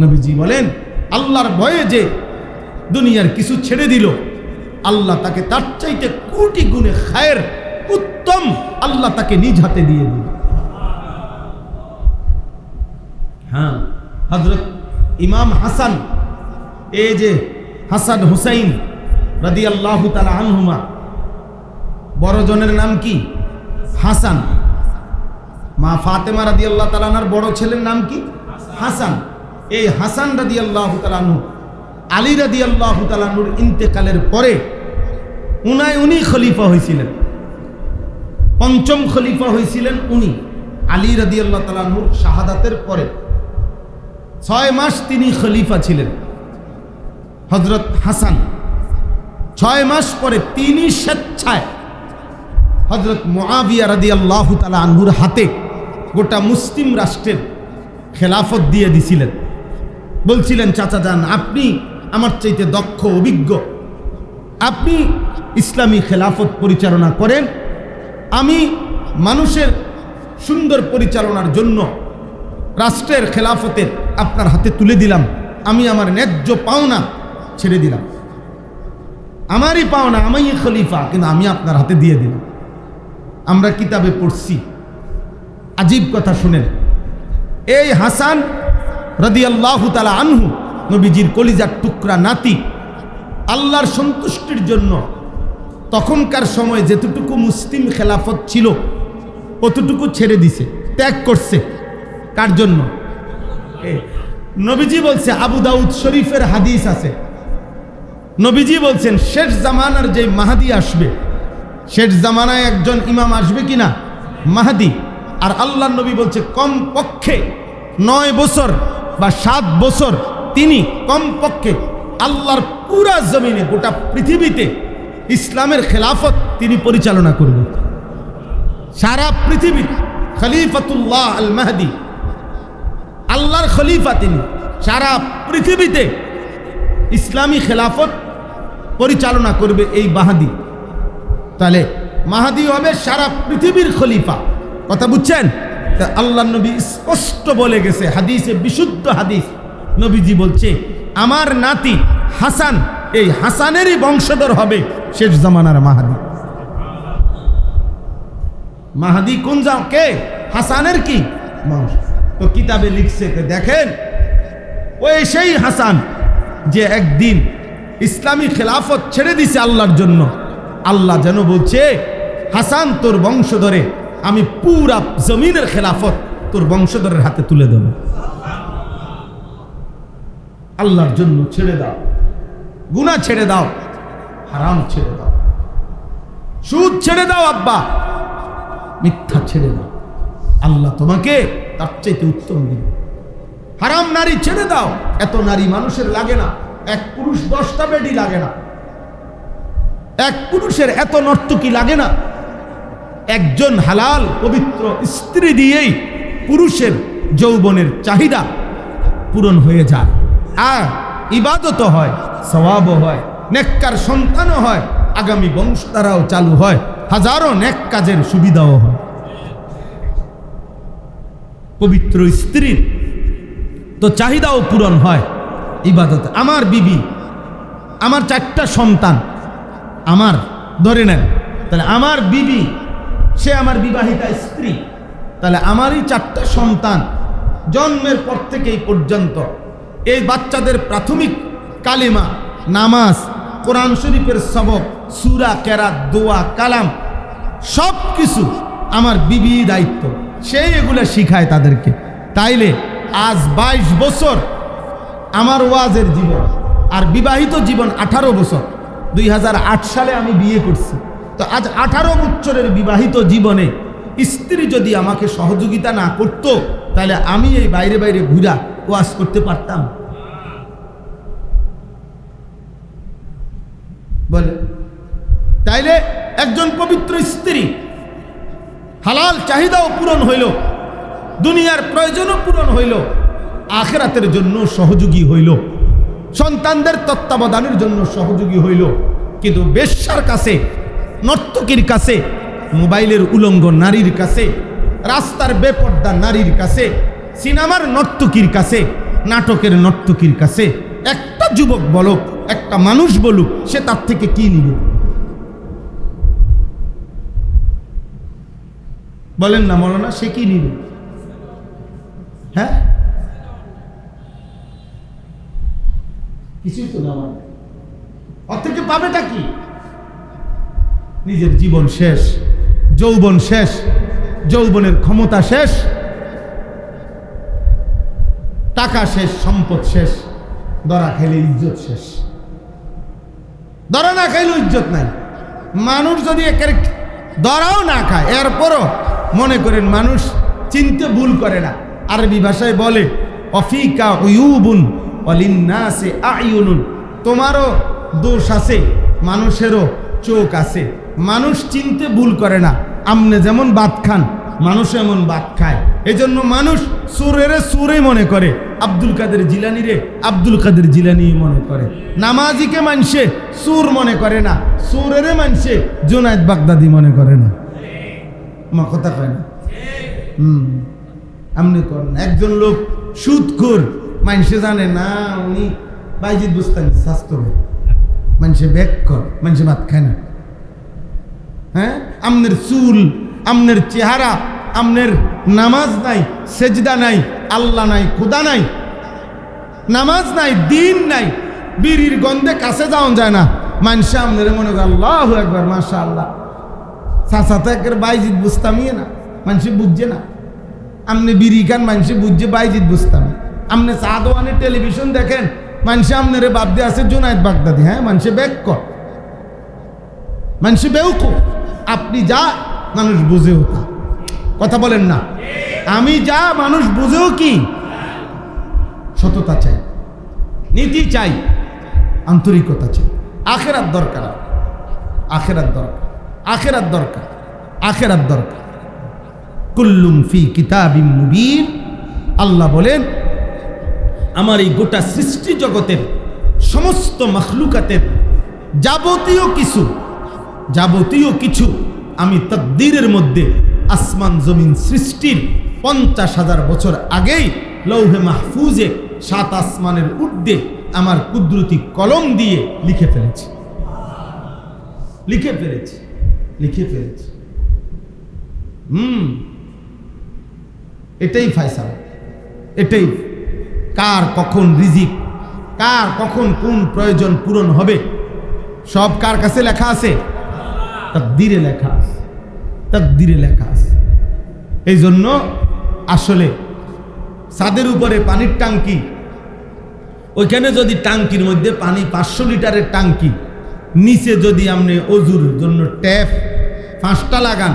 নবীজি বলেন আল্লাহর ভয়ে যে দুনিয়ার কিছু ছেড়ে দিল, আল্লাহ তাকে তার চাইতে কোটি গুণে খায়ের, উত্তম আল্লাহ তাকে নিজ হাতে দিয়ে দিল। হ্যাঁ, হযরত ইমাম হাসান, এই যে হাসান হুসাইন রাদিয়াল্লাহু তাআলা আনহুমা, বড় জনের নাম কি? হাসান। মা ফাতেমা রাদিয়াল্লাহু তাআলা আনহার বড় ছেলের নাম কি? হাসান। এই হাসান রাদিয়াল্লাহু তাআলা আনহু আলী রাদিয়াল্লাহু তাআলা আনহুর ইন্তেকালের পরে উনি খলিফা হয়েছিলেন, 5ম খলিফা হয়েছিলেন উনি। আলী রাদিয়াল্লাহু তাআলা আনহুর শাহাদাতের পরে 6 মাস তিনি খলিফা ছিলেন। হযরত হাসান 6 মাস পরে তিনি স্বেচ্ছায় হযরত মুআবিয়া রাদিয়াল্লাহু তাআলা আনহুর হাতে গোটা মুসলিম রাষ্ট্রের খেলাফত দিয়ে দিছিলেন। বলছিলেন চাচা যান, আপনি আমার চাইতে দক্ষ, অভিজ্ঞ, আপনি ইসলামী খেলাফত পরিচালনা করেন, আমি মানুষের সুন্দর পরিচালনার জন্য রাষ্ট্রের খেলাফতের আপনার হাতে তুলে দিলাম। আমি আমার ন্যায্য পাওনা ছেড়ে দিলাম, আমারই পাওনা, আমি খলিফা, কিন্তু আমি আপনার হাতে দিয়ে দিলাম। আমরা কিতাবে পড়ছি, আজীব কথা শুনেন। এই হাসান রাদিয়াল্লাহু তাআলা আনহু নবীজির কলিজার টুকরা নাতি, আল্লাহর সন্তুষ্টির জন্য তখনকার সময় যেতটুকু মুসলিম খেলাফত ছিল অতটুকু ছেড়ে দিছে, ত্যাগ করছে। কার জন্য? নবীজি বলছে, আবু দাউদ শরীফের হাদিস আছে, নবীজি বলছেন শেষ জামানার যে মাহদি আসবে, শেষ জামানায় একজন ইমাম আসবে কিনা? মাহদি। আর আল্লাহর নবী বলছে কম পক্ষে 9 বছর বা 7 বছর তিনি কমপক্ষে আল্লাহর পুরা জমিনে গোটা পৃথিবীতে ইসলামের খেলাফত তিনি পরিচালনা করবেন। সারা পৃথিবী খলিফাতুল্লাহ আল মাহদি, আল্লাহর খলিফা তিনি, সারা পৃথিবীতে ইসলামী খেলাফত পরিচালনা করবে এই মাহদি। তাহলে মাহদি হবে সারা পৃথিবীর খলিফা। কথা বুঝছেন? তা আল্লাহ নবী স্পষ্ট বলে গেছে, হাদিসে বিশুদ্ধ হাদিস, নবীজি বলছে আমার নাতি হাসান, এই হাসানেরই বংশধর হবে শেষ জামানার মাহদি। মাহদি কোন কে? হাসানের কি বংশ। তো কিতাবে লিখছে, দেখেন ওই সেই হাসান যে একদিন ইসলামী খেলাফত ছেড়ে দিছে আল্লাহর জন্য। আল্লাহ যেন বলছে হাসান তোর বংশধরে আমি পুরা জমিনের খেলাফত তোর বংশধরের হাতে তুলে দেব। আল্লাহর জন্য ছেড়ে দাও, গুনাহ ছেড়ে দাও, হারাম ছেড়ে দাও, সুদ ছেড়ে দাও, আব্বা মিথ্যা ছেড়ে দাও, আল্লাহ তোমাকে তার চাইতে উত্তম দিবে। হারাম নারী ছেড়ে দাও, এত নারী মানুষের লাগে না, এক পুরুষ 10টা বেডি লাগে না, এক পুরুষের এত নর্তকী লাগে না। একজন হালাল পবিত্র স্ত্রী দিয়েই পুরুষের যৌবনের চাহিদা পূরণ হয়ে যায়, আর ইবাদত হয়, সওয়াবও হয়, নেককার সন্তানও হয়, আগামী বংশধারাও চালু হয়, হাজারো নেক কাজের সুবিধাও হয়। পবিত্র স্ত্রীর তো চাহিদাও পূরণ হয় ইবাদতে। আমার বিবি, আমার 4টা সন্তান, আমার ধরে নেন, তাহলে আমার বিবি সে আমার বিবাহিতা স্ত্রী, তাহলে আমারই 4টা সন্তান জন্মের পর থেকে এই পর্যন্ত এই বাচ্চাদের প্রাথমিক কালিমা, নামাজ, কোরআন শরীফের সবক, সূরা, কেরাত, দোয়া, কালাম সব কিছু আমার বিবি দায়িত্ব, সেই এগুলো শিখায় তাদেরকে। তাইলে আজ 22 বছর আমার ওয়াজের জীবন, আর বিবাহিত জীবন 18 বছর। 2008 সালে আমি বিয়ে করছি, তো আজ 18 বছরের বিবাহিত জীবনে স্ত্রী যদি আমাকে সহযোগিতা না করত, তাহলে আমি এই বাইরে বাইরে ঘুরা ওয়াজ করতে পারতাম? বলে তাইলে একজন পবিত্র স্ত্রী হালাল চাহিদাও পূরণ হইল, দুনিয়ার প্রয়োজনও পূরণ হইল, আখিরাতের জন্য সহযোগী হইল, সন্তানদের তত্ত্বাবধানের জন্য সহযোগী হইল। কিন্তু বেশ্যার কাছে, নর্তকীর কাছে, মোবাইলের উলঙ্গ নারীর কাছে, রাস্তার বেপর্দা নারীর কাছে, সিনেমার নর্তকীর কাছে, নাটকের নর্তকীর কাছে একটা যুবক বলুক, একটা মানুষ বলুক, সে তার থেকে কি নিবে? বলেন না মৌলানা, সে কি নিবে? হ্যাঁ, কিছুই তো না, ওর থেকে পাবেটা কি? নিজের জীবন শেষ, যৌবন শেষ, যৌবনের ক্ষমতা শেষ, টাকা শেষ, সম্পদ শেষ, ধরা খেলে ইজ্জত শেষ। ধরা না খাইলেও ইজ্জত নাই। মানুষ যদি একের ধরাও না খায়, এরপরও মনে করেন মানুষ চিনতে ভুল করে না। আরবি ভাষায় বলে অফিকা উয়ুবুন ওয়ালিন্নাসি আয়ুনুন, তোমারও দোষ আছে, মানুষেরও চোখ আছে, মানুষ চিনতে ভুল করে না। আমনে যেমন ভাত খান, মানুষ এমন ভাত খায়। এই জন্য মানুষ সুরেরে সুরে মনে করে, আব্দুল কাদের জিলানিরে আব্দুল কাদের জিলানি মনে করে, নামাজিকে মানুষে সুর মনে করে না, সুরেরে মানুষে জুনায়েদ বাগদাদি মনে করে না। মা কথা কয় না? আমনি করেন। একজন লোক সুদখোর, মানুষে জানে না উনি বাইজিদ বুস্তানি স্বাস্থ্য, মানুষে ব্যাক কর, মানুষে ভাত খায় না। হ্যাঁ, আমনের চুল, আমনের চেহারা, আমনের নামাজ নাই, সেজদা নাই, আল্লাহ নাই, খুদা নাই, নামাজ নাই, দিন নাই, বিড়ির গন্ধে কাছে যাওয়া যায় না। মানুষে আমনের মনে করে আল্লাহু আকবার, মাশাআল্লাহ, চাচা একের বাইজিদ বুস্তামিয়ে না, মানুষে বুঝছে না। আমনে বিড়ি খান, মানুষে বুঝছে বাইজিদ বুস্তামি। আমনে চা দোকানে টেলিভিশন দেখেন, মানুষে আমনের বাপ দিয়ে আছে জুনায়েদ বাগদাদি। হ্যাঁ, মানুষে ব্যাক কর, মানুষে বেউকুফ। আপনি যা, মানুষ বুঝেও তা। কথা বলেন না? আমি যা, মানুষ বুঝেও কি সততা চাই, নীতি চাই, আন্তরিকতা চাই। আখেরাত দরকার, আখেরাত দরকার, আখেরাত দরকার, আখেরাত দরকার। কুল্লুম ফি কিতাবিম মুবিন। আল্লাহ বলেন আমার এই গোটা সৃষ্টি জগতের সমস্ত মখলুকাতের যাবতীয় কিছু আমি তাকদীরের মধ্যে আসমান জমিন সৃষ্টির 50,000 বছর আগেই লৌহে মাহফুজে 7 আসমানের ঊর্ধ্বে আমার কুদরতি কলম দিয়ে লিখে ফেলেছি। এটাই ফায়সালা, এটাই কার কখন রিজিক, কার কখন কোন প্রয়োজন পূরণ হবে, সব কার কাছে লেখা আছে? তাকদীরে লেখা আছে, তাকদীরে লেখা আছে। এই জন্য আসলে ছাদের উপরে পানির টাঙ্কি, ওইখানে যদি টাঙ্কির মধ্যে পানি 500 লিটারের টাঙ্কি, নিচে যদি আপনি অজুর জন্য ট্যাপ 5টা লাগান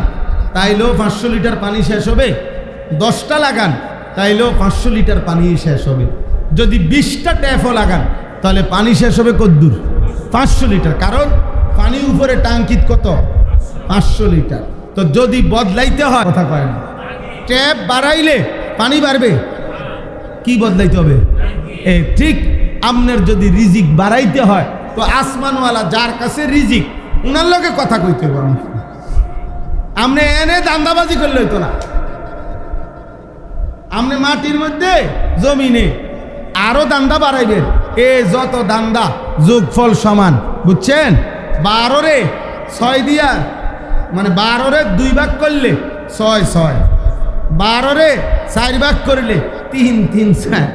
তাইলেও 500 লিটার পানি শেষ হবে। 10টা লাগান তাইলেও 500 লিটার পানি শেষ হবে। যদি 20টা ট্যাপও লাগান তাহলে পানি শেষ হবে কদ্দুর? 500 লিটার। কারণ পানি উপরে টাঙ্কিত কত? 500 লিটার। তো যদি বদলাইতে হয়, কথা কয় না, ট্যাপ বাড়াইলে পানি বাড়বে, কি বদলাইতে হবে? ঠিক আপনার যদি রিজিক বাড়াইতে হয় তো আসমানওয়ালা যার কাছে রিজিক উনার লগে কথা কইতে হবে। আপনি এনে দান্দাবাজি করলে হইতো না। আপনি মাটির মধ্যে জমিনে আরো দান্দা বাড়াইবেন, যত দান্দা যোগফল সমান, বুঝছেন? 12 রে 6 দিয়া, মানে 12 রে 2 ভাগ করলে 6 6, 12 রে 4 ভাগ করলে 3 3 4,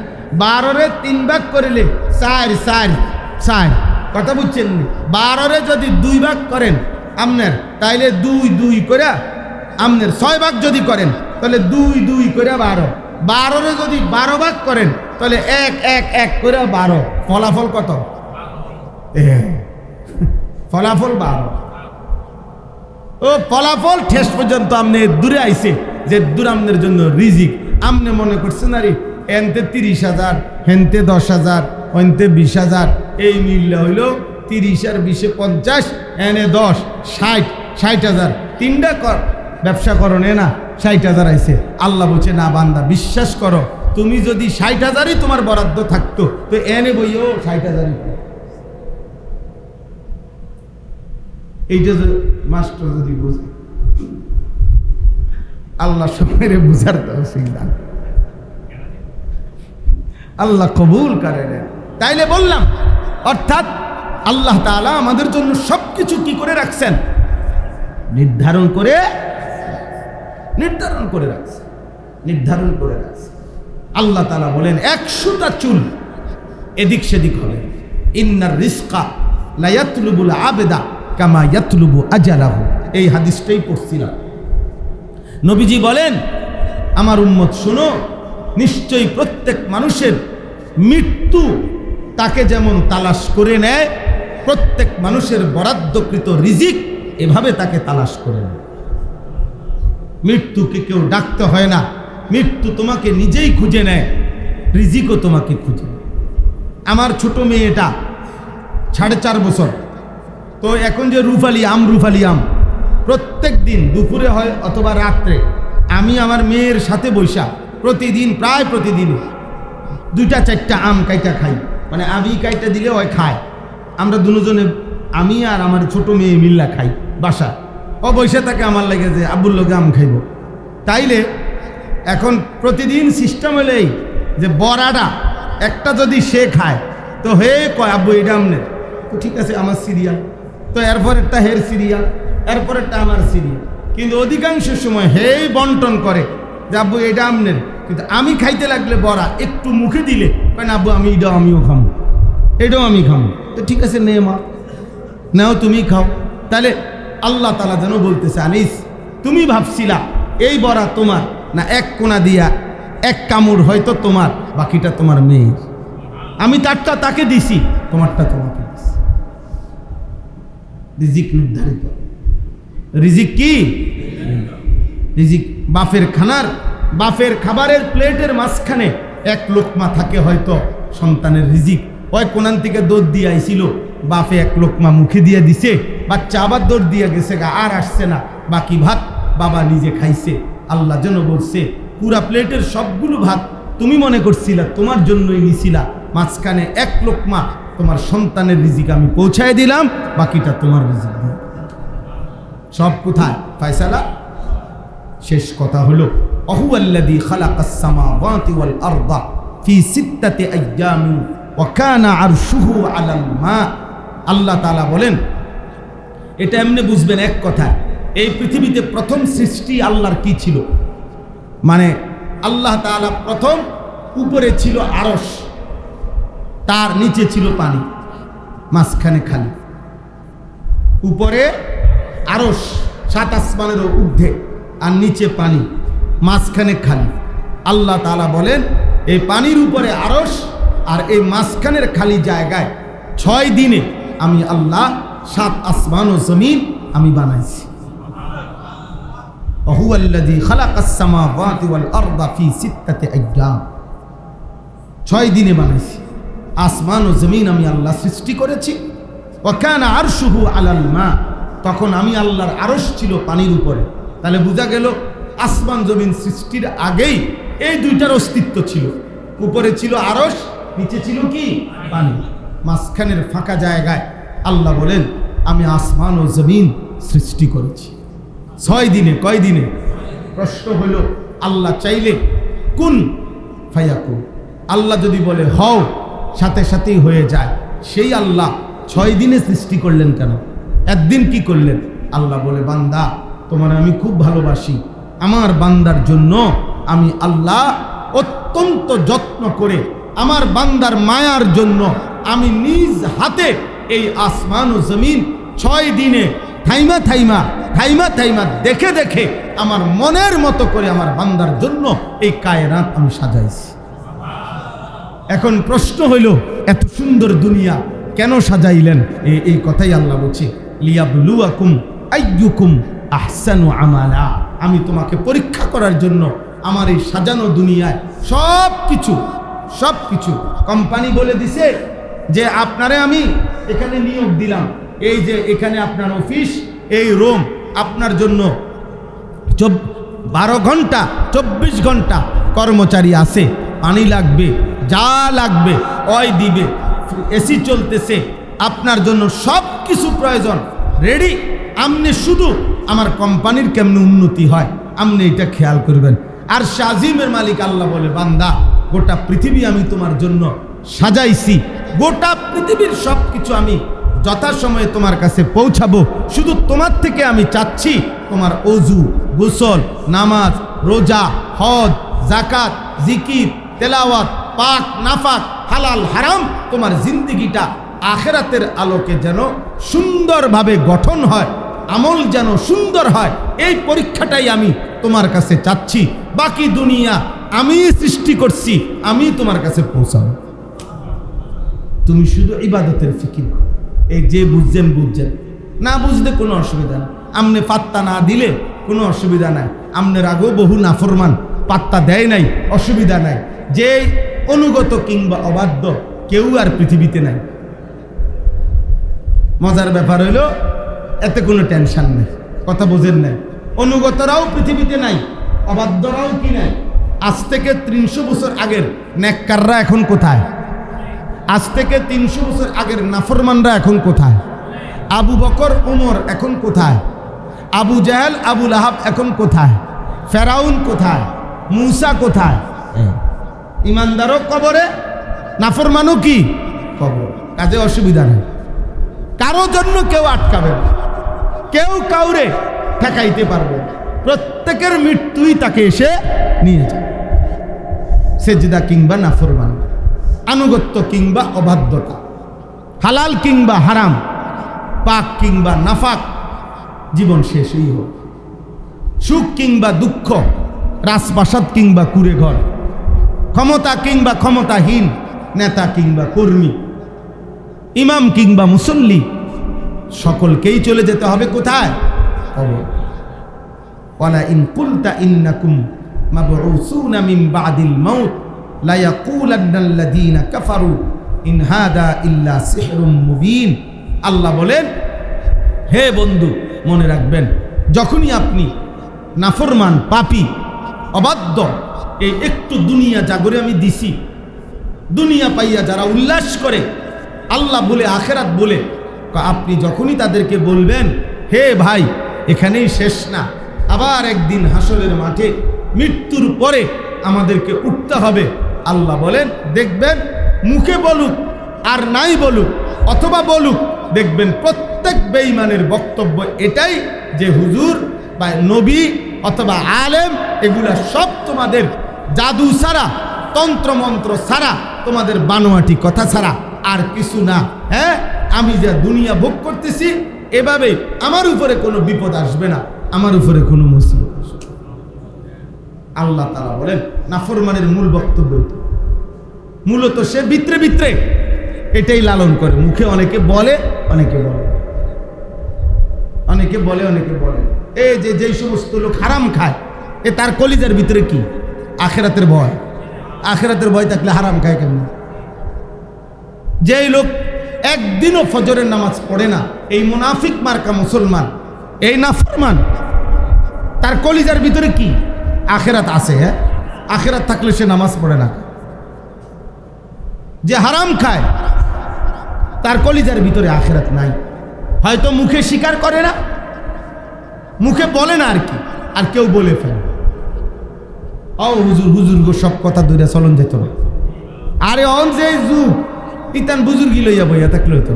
12 রে 3 ভাগ করলে 4 4 4, কথা বুঝছেন? 12 রে যদি 2 ভাগ করেন আপনার, তাইলে 2 2 করে আপনার 6 ভাগ যদি করেন তাহলে 2 2 করে 12, 12 রে যদি 12 ভাগ করেন তাহলে 1 1 1 করে 12, ফলাফল কত? ফলাফল 12। ও ফলাফল শেষ পর্যন্ত আপনি দূরে আইছে, যে দূর আপনার জন্য রিজিক। আপনি মনে করছেন আরে এনতে 30,000, হেনতে 10,000, ওনতে 20,000, এই মিললে হইল 30 আর 20 50, এনে 10 60, 60,000, 3টা কর ব্যবসা করো না, 60,000 আইছে। আল্লাহ বলছে না বান্দা, বিশ্বাস করো, তুমি যদি 60,000ই তোমার বরাদ্দ থাকতো তো এনে বইও 60,000ই। এইটা মাস্টার যদি বুঝে, আল্লাহ সবাই বুঝার তৌফিক দান, আল্লাহ কবুল করে নেন। তাইলে বললাম, অর্থাৎ আল্লাহ তাআলা আমাদের জন্য সবকিছু কি করে রাখছেন? নির্ধারণ করে রাখছে। আল্লাহ তাআলা বলেন 100টা চুল এদিক সেদিক হবে। ইন্নার রিজকা লা ইয়াতলুবুল আবদা কামা ইয়াতলুবু আজালাহু। এই হাদিসটাই পড়ছিলাম। নবীজি বলেন, আমার উম্মত শোনো, নিশ্চয়ই প্রত্যেক মানুষের মৃত্যু তাকে যেমন তালাশ করে নেয়, প্রত্যেক মানুষের বরাদ্দকৃত রিজিক এভাবে তাকে তালাশ করে নেয়। মৃত্যুকে কেউ ডাকতে হয় না, মৃত্যু তোমাকে নিজেই খুঁজে নেয়, রিজিকও তোমাকে খুঁজে। আমার ছোট মেয়েটা 4.5 বছর, তো এখন যে রুফালি আম প্রত্যেক দিন দুপুরে হয় অথবা রাত্রে আমি আমার মেয়ের সাথে বৈশা প্রতিদিন, প্রায় প্রতিদিন 2টা 4টা আম কাইটা খাই। মানে আমি কাইটা দিলে ওই খায়, আমরা দুজনে, আমি আর আমার ছোট মেয়ে মিল্লা খাই বাসা। ও বৈশা থাকে আমার লাগে যে আব্বুর লগে আম খাইব। তাইলে এখন প্রতিদিন সিস্টেম হলে এই যে বড়াটা একটা যদি সে খায় তো হে কয় আব্বু এটা আমনের, তো ঠিক আছে আমার সিরিয়াল, তো এরপরেরটা হের সিরিয়াল, এরপরেরটা আমার সিরিয়াল। কিন্তু অধিকাংশ সময় হেই বন্টন করে যে আব্বু এটা আমনের, কিন্তু আমি খাইতে লাগলে বড়া একটু মুখে দিলে কয় না আব্বু আমি এটাও আমিও খামো, এটাও আমি খামো। তো ঠিক আছে নে মা, নাও তুমি খাও। তাহলে আল্লাহ তাআলা যেন বলতেছে, আনিস তুমি ভাবছিলা এই বড়া তোমার না, এক কোনা দিয়া এক কামড় হয়তো তোমার, বাকিটা তোমার মেয়ের। আমি তারটা তাকে দিছি, তোমারটা তোমাকে দিছি। রিজিক নির্ধারিত। রিজিক কি? রিজিক বাফের খাবারের প্লেটের মাঝখানে এক লোকমা থাকে হয়তো সন্তানের রিজিক, ওই কোনান থেকে দৌড় দিয়ে আইছিল, বাপে এক লোকমা মুখে দিয়ে দিছে, বাচ্চা আবার দৌড় দিয়ে গেছে, আর আসছে না, বাকি ভাত বাবা নিজে খাইছে। আল্লাহ যেন বলছে পুরা প্লেটের সবগুলো ভাত তুমি মনে করছিলা তোমার জন্যই নিছিলা, মাঝখানে এক লোকমা তোমার সন্তানের রিজিক আমি পৌঁছায় দিলাম, বাকিটা তোমার রিজিক। সব কোথায় ফায়সালা? শেষ কথা হলো আহুয়াল্লাযী খালাকাস সামাওয়াতি ওয়াল আরদা ফি সিত্তাতি আইয়ামিন ওয়া কানা আরশুহু আলাল মা। আল্লাহ তাআলা বলেন, এটা এমনি বুঝবেন এক কথায়, এই পৃথিবীতে প্রথম সৃষ্টি আল্লাহর কি ছিল? মানে আল্লাহ তাআলা প্রথম উপরে ছিল আরশ, তার নিচে ছিল পানি, মাঝখানে খালি। উপরে আরশ, সাত আসমানেরও ঊর্ধ্বে, আর নিচে পানি, মাঝখানে খালি। আল্লাহ তাআলা বলেন এই পানির উপরে আরশ আর এই মাঝখানের খালি জায়গায় 6 দিনে আমি আল্লাহ 7 আসমান ও জমিন আমি বানাইছি। হুয়াল্লাযী খালাকাস সামাওয়াতি ওয়াল আরদা ফি সিত্তাতি আইয়াম, 6 দিনে বানাইছি। আসমান ও জমিন আমি আল্লাহ সৃষ্টি করেছি। ওয়া কানা আরশুহু আলাল মা, তখন আমি আল্লাহর আরশ ছিল পানির উপরে। তাহলে বোঝা গেল আসমান জমিন সৃষ্টির আগেই এই দুইটার অস্তিত্ব ছিল। উপরে ছিল আরশ, নিচে ছিল কি পানি, মাঝখানের ফাঁকা জায়গায় আল্লাহ বলেন আমি আসমান ও জমিন সৃষ্টি করেছি 6 দিনে। কয় দিনে? প্রশ্ন হলো আল্লাহ চাইলে কুন ফায়াকুন, আল্লাহ যদি বলে হও, সাথে সাথেই হয়ে যায়। সেই আল্লাহ 6 দিনে সৃষ্টি করলেন কেন? একদিন কি করলেন? আল্লাহ বলে বান্দা তোমার আমি খুব ভালোবাসি, আমার বান্দার জন্য আমি আল্লাহ অত্যন্ত যত্ন করে, আমার বান্দার মায়ার জন্য আমি নিজ হাতে এই আসমান ও জমিন 6 দিনে থাইমা থাইমা থাইমা থাইমা দেখে দেখে আমার মনের মতো করে আমার বান্দার জন্য এই কায়নাত আমি সাজাইছি। এখন প্রশ্ন হইল এত সুন্দর দুনিয়া কেন সাজাইলেন? এই কথাই আল্লাহ বলছে লিয়াবলুয়াকুম আইয়ুকুম আহসানু আমালা, আমি তোমাকে পরীক্ষা করার জন্য আমার এই সাজানো দুনিয়ায় সব কিছু কোম্পানি বলে দিছে যে আপনারে আমি এখানে নিয়োগ দিলাম, এই যে এখানে আপনার অফিস, এই রুম আপনার জন্য 12 ঘন্টা 24 ঘন্টা কর্মচারী আছে, পানি লাগবে, যা লাগবে ওই দিবে, এসি চলতেছে, আপনার জন্য সব কিছু প্রয়োজন রেডি। আপনি শুধু আমার কোম্পানির কেমনে উন্নতি হয় আপনি এটা খেয়াল করবেন। আর শাজিমের মালিক আল্লাহ বলে বান্দা গোটা পৃথিবী আমি তোমার জন্য সাজাইছি, গোটা পৃথিবীর সব কিছু আমি যথাসময়ে তোমার কাছে পৌঁছাবো। শুধু তোমার থেকে আমি চাচ্ছি তোমার ওযু, গোসল, নামাজ, রোজা, হজ, যাকাত, জিকির, তেলাওয়াত, পাক নাফাক, হালাল হারাম, তোমার জিন্দেগিটা আখিরাতের আলোকে যেন সুন্দরভাবে গঠন হয়, আমল যেন সুন্দর হয়, এই পরীক্ষাটাই আমি তোমার কাছে চাচ্ছি। বাকি দুনিয়া আমি সৃষ্টি করছি, আমি তোমার কাছে পৌঁছাবো। তুমি শুধু ইবাদতের ফিকির করো। এই যে বুঝছেন বুঝছেন, না বুঝলে কোনো অসুবিধা নেই, আমনে পাত্তা না দিলে কোনো অসুবিধা নাই। আমনের আগেও বহু নাফরমান পাত্তা দেয় নাই, অসুবিধা নাই। যে অনুগত কিংবা অবাধ্য কেউ আর পৃথিবীতে নাই। মজার ব্যাপার হইল এতে কোনো টেনশন নেই, কথা বোঝেন নাই। অনুগতরাও পৃথিবীতে নাই, অবাধ্যরাও কি নাই। আজ থেকে 300 বছর আগের নেককাররা এখন কোথায়? আজ থেকে 300 বছর আগের নাফরমানরা এখন কোথায়? আবু বকর ওমর এখন কোথায়? আবু জাহেল আবু লাহাব এখন কোথায়? ফেরাউন কোথায়? মুসা কোথায়? ইমানদারও কবরে, নাফরমানও কি কবর। কাজে অসুবিধা নেই, কারো জন্য কেউ আটকাবে না, কেউ কাউরে ঠেকাইতে পারবে। প্রত্যেকের মৃত্যুই তাকে এসে নিয়ে যায়। সেজদা কিংবা নাফরমানি, আনুগত্য কিংবা অবাধ্যতা, হালাল কিংবা হারাম, পাক কিংবা নাফাক, জীবন শেষই হোক। সুখ কিংবা দুঃখ, রাজপ্রাসাদ কিংবা কুড়ে ঘর, ক্ষমতা কিংবা ক্ষমতাহীন, নেতা কিংবা কর্মী, ইমাম কিংবা মুসল্লি, সকলকেই চলে যেতে হবে কোথায়? কবর। ওয়ালা ইন কুলতা ইন্নাকুম মাবউসুনা মিন বাদিল মাউত লা ইয়াকুলান্নাল্লাযীনা কাফারু ইন হাদা ইল্লা সিহরুম মুবিন। আল্লাহ বলেন, হে বন্ধু, মনে রাখবেন, যখনই আপনি নাফরমান, পাপী, অবাধ্য, এই একটু দুনিয়া জাগরে আমি দিছি, দুনিয়া পাইয়া যারা উল্লাস করে, আল্লাহ বলে আখেরাত বলে, আপনি যখনই তাদেরকে বলবেন, হে ভাই, এখানেই শেষ না, আবার একদিন হাসরের মাঠে মৃত্যুর পরে আমাদেরকে উঠতে হবে, আল্লাহ বলেন, দেখবেন মুখে বলুক আর নাই বলুক, অথবা বলুক, দেখবেন প্রত্যেক বেঈমানের বক্তব্য এটাই যে হুজুর বা নবী অথবা আলেম এগুলা সব তোমাদের জাদু ছাড়া, তন্ত্রমন্ত্র ছাড়া, তোমাদের বানোয়াটি কথা ছাড়া আর কিছু না। হ্যাঁ, আমি যা দুনিয়া ভোগ করতেছি, এভাবে আমার উপরে কোনো বিপদ আসবে না, আমার উপরে কোনো মুসিবত আসবে। আল্লাহ তাআলা বলেন, নাফরমানের মূল বক্তব্য মূলত সে ভিতরে ভিতরে এটাই লালন করে, মুখে অনেকে বলে, অনেকে বলে, অনেকে বলে, অনেকে বলে। এই যে যেই সমস্ত লোক হারাম খায়, এ তার কলিজার ভিতরে কি? আখেরাতের ভয়। আখেরাতের ভয় থাকলে হারাম খায় কেমন? যেই লোক একদিনও ফজরের নামাজ পড়ে না, এই মুনাফিক মার্কা মুসলমান, এই নাফরমান, তার কলিজার ভিতরে কি? আখেরাত আছে। হ্যাঁ, আখেরাত থাকলে সে নামাজ পড়ে না। যে হারাম খায়, তার কলিজার ভিতরে আখেরাত নাই, হয়তো মুখে স্বীকার করে না, মুখে বলে না আর কি, আর কেউ বলে ফেলে, ও হুজুর, হুজুর গো, সব কথা ধরে চলন যেত না। আরে অন যে যুগ, ইতান বুজুর্গি লইয়া বইয়া থাকলে হইতো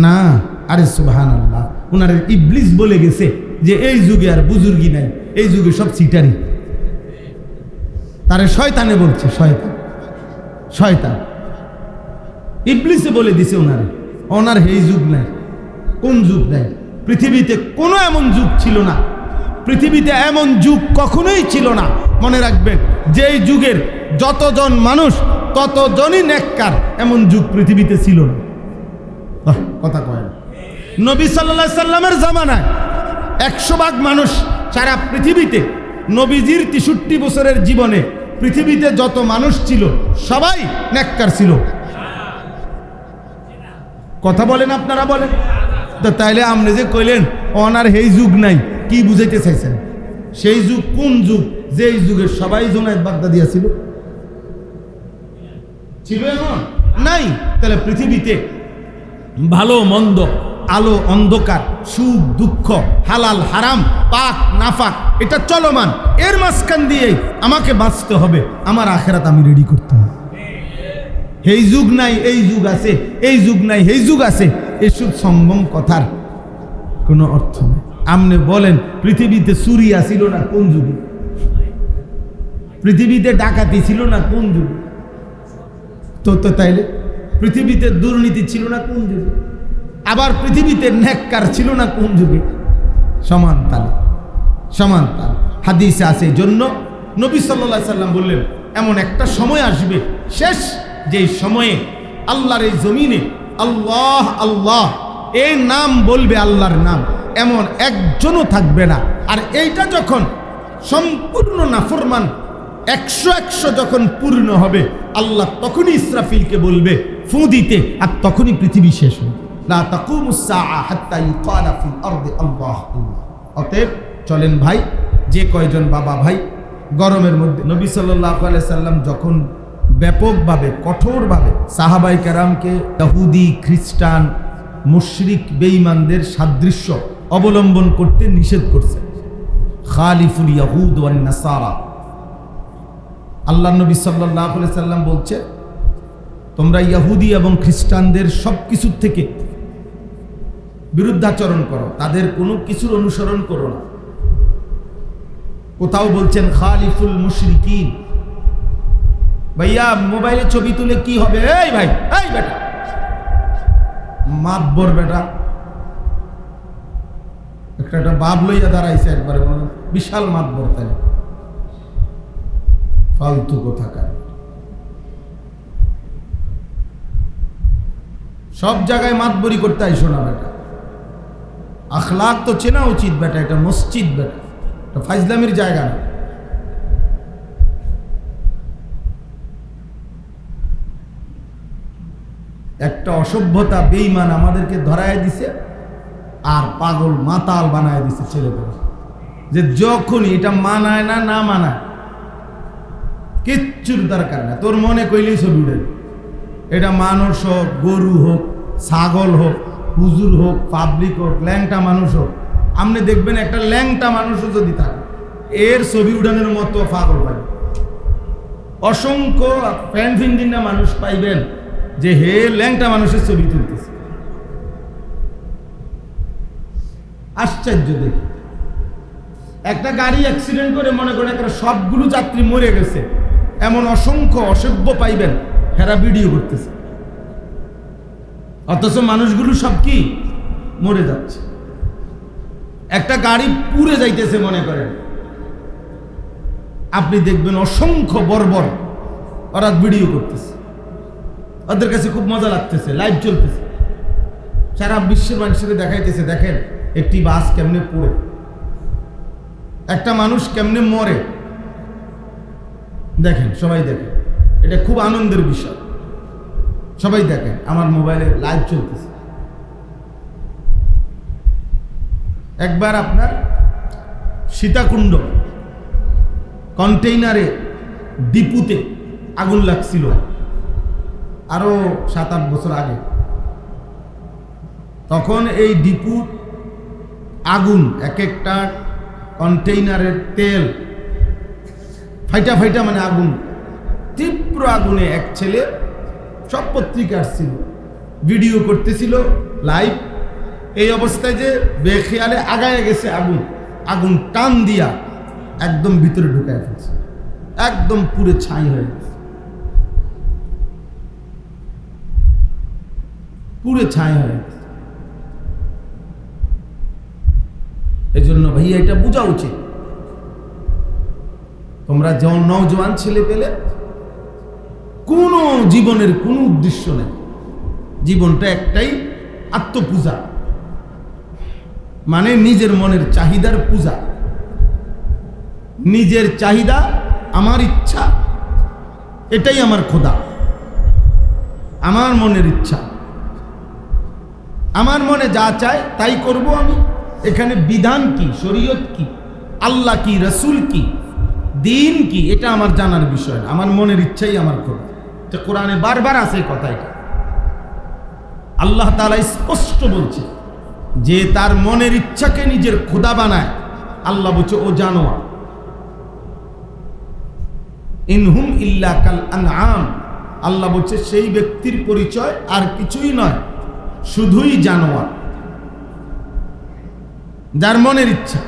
না। আরে সুবহানাল্লাহ, উনার ইবলিস বলে গেছে যে এই যুগে আর বুজুর্গি নাই, এই যুগে সব সিটারি। তারে শয়তানে বলছে, শয়তান, শয়তান ইবলিসে বলে দিছে ওনারে, ওনার এই যুগ নাই। কোন যুগ নাই? পৃথিবীতে কোনো এমন যুগ ছিল না, পৃথিবীতে এমন যুগ কখনোই ছিল না। মনে রাখবেন, যেই যুগের যতজন মানুষ ততজনই নেককার, এমন যুগ পৃথিবীতে ছিল না। কথা কয় না। নবী সাল্লাল্লাহু আলাইহি সাল্লামের জামানায় 100 ভাগ মানুষ সারা পৃথিবীতে, নবীজির 63 বছরের জীবনে পৃথিবীতে যত মানুষ ছিল সবাই নেককার ছিল। কথা বলেন, আপনারা বলেন তো। তাইলে আপনি যে কইলেন ওনার এই যুগ নাই, কি বুঝাইতে চাইছেন? সেই যুগ কোন যুগ? যেই যুগে সবাই জুনায়েদ বাগদাদি ছিল, ছিল এমন নাই। তাহলে পৃথিবীতে ভালো মন্দ, আলো অন্ধকার, সুখ দুঃখ, হালাল হারাম, পাক নাফাক, এটা চলমান। এর মাঝখান দিয়েই আমাকে বাঁচতে হবে, আমার আখেরাত আমি রেডি করতে হবে। এই যুগ নাই, এই যুগ আছে, এই যুগ নাই, এই যুগ আছে, এসব সম্ভব কথার কোনো অর্থ নেই। আপনি বলেন, পৃথিবীতে চুরি ছিল না কোন যুগে? পৃথিবীতে ডাকাতি ছিল না কোন যুগে? তো তাইলে পৃথিবীতে দুর্নীতি ছিল না কোন যুগে? আবার পৃথিবীতে নেককার ছিল না কোন যুগে? সমান তালে, সমান তাল। হাদিসে আছে, জন্য নবী সাল্লাল্লাহু আলাইহি সাল্লাম বললেন, এমন একটা সময় আসবে, শেষ, যেই সময়ে আল্লাহর এই জমিনে আল্লাহ আল্লাহ এই নাম বলবে, আল্লাহর নাম, এমন একজনও থাকবে না। আর এইটা যখন সম্পূর্ণ নাফরমান 100 যখন পূর্ণ হবে, আল্লাহ তখনই ইসরাফিলকে বলবে ফু দিতে, আর তখনই পৃথিবী শেষ হবে। লা তাকুমুস সাআ হাত্তা ইউকালা ফিল আরদি আল্লাহ আল্লাহ। অতএব চলেন ভাই, যে কয়জন বাবা ভাই গরমের মধ্যে নবী সাল্লাল্লাহু আলাইহি সাল্লাম যখন ব্যাপকভাবে, কঠোরভাবে সাহাবায়ে কেরামকে ইহুদি, খ্রিস্টান, মুশরিক, বেঈমানদের সাদৃশ্য অবলম্বন করতে নিষেধ করছে, খালিফুল ইয়াহুদ ওয়ান নাসারা। আল্লাহ নবী সাল্লাল্লাহু আলাইহি সাল্লাম বলছে, তোমরা ইহুদি এবং খ্রিস্টানদের সব কিছুর থেকে বিরুদ্ধাচরণ করো, তাদের কোনো কিছুর অনুসরণ করো না। কোথাও বলছেন খালিফুল মুশরিকিন। ভাইয়া, মোবাইলে ছবি তুলে কি হবে? এই ভাই, এই বেটা, মাতবর বেটা, একটা বাপ লইয়া দাঁড়াইছে একবারে, বিশাল মাতবর, তাই ফালতু কোথাকার। সব জায়গায় মাতবরি করতে আইসো না বেটা, আখলাক তো চেনা উচিত বেটা। এটা মসজিদ বেটা, এটা ফাইজলামির জায়গা না। একটা অসভ্যতা বেঈমান আমাদেরকে ধরায় দিছে, আর পাগল মাতাল বানায় দিছে ছেলেপেলে, যে যখনই এটা মানায় না না মানায় কিচ্ছুর দরকার না, তোর মনে কইলেই ছবি উঠে। এটা মানুষ হোক, গরু হোক, ছাগল হোক, হুজুর হোক, পাবলিক হোক, ল্যাংটা মানুষ হোক, আপনি দেখবেন একটা ল্যাংটা মানুষও যদি থাকে এর ছবি উঠানোর মতো পাগল পাই। অসংখ্য প্যান্ট ফিন্দিনা মানুষ পাইবেন যে হে ল্যাংটা মানুষের ছবি তুলতেছে। আশ্চর্য দেখি, একটা গাড়ি অ্যাক্সিডেন্ট করে মনে করেন একটা সবগুলো যাত্রী মরে গেছে, এমন অসংখ্য অসভ্য পাইবেন হেরা ভিডিও করতেছে, অথচ মানুষগুলো সব কি মরে যাচ্ছে। একটা গাড়ি পুড়ে যাইতেছে মনে করেন, আপনি দেখবেন অসংখ্য বর্বর ওরা ভিডিও করতেছে, ওদের কাছে খুব মজা লাগতেছে, লাইভ চলতেছে, সারা বিশ্বের মানুষের দেখাইতেছে দেখেন একটি বাস কেমনে পড়ে, একটা মানুষ কেমনে মরে, দেখেন সবাই দেখেন, এটা খুব আনন্দের বিষয়, সবাই দেখেন, আমার মোবাইলে লাইভ চলতেছে। একবার আপনার সীতাকুণ্ড কন্টেইনারে ডিপুতে আগুন লাগছিল আরো 7-8 বছর আগে। তখন এই ডিপু আগুন, এক একটা কন্টেইনারের তেল ফাইটা ফাইটা, মানে আগুন, তীব্র আগুনে এক ছেলে, সব পত্রিকা আসছিল, ভিডিও করতেছিল লাইভ। এই অবস্থায় যে বেখেয়ালে আগায় গেছে আগুন, আগুন টান দিয়া একদম ভিতরে ঢুকায় ফেলছে, একদম পুরো ছাই হয়ে গেছে, পুরো ছাই হয়ে গেছে। এই জন্য ভাইয়া এটা বোঝা উচিত, তোমরা যেমন নওজোয়ান ছেলে পেলে কোনো জীবনের কোনো উদ্দেশ্য নেই, জীবনটা একটাই আত্মপূজা, মানে নিজের মনের চাহিদার পূজা। নিজের চাহিদা, আমার ইচ্ছা, এটাই আমার খোদা, আমার মনের ইচ্ছা, আমার মনে যা চায় তাই করব আমি। এখানে বিধান কি, শরীয়ত কি, আল্লাহ কি, রসুল কি, দিন কি, এটা আমার জানার বিষয় না, আমার মনের ইচ্ছাই আমার খোদা। এটা কোরআনে বারবার আছে কথা, এটা আল্লাহ তাআলা স্পষ্ট বলছে যে তার মনের ইচ্ছাকে নিজের খোদা বানায়। আল্লাহ বলছে ও জানোয়ার, ইনহুম ইল্লা কাল আনআম, আল্লাহ বলছে সেই ব্যক্তির পরিচয় আর কিছুই নয়, শুধুই জানোয়ার, যার মনের ইচ্ছা।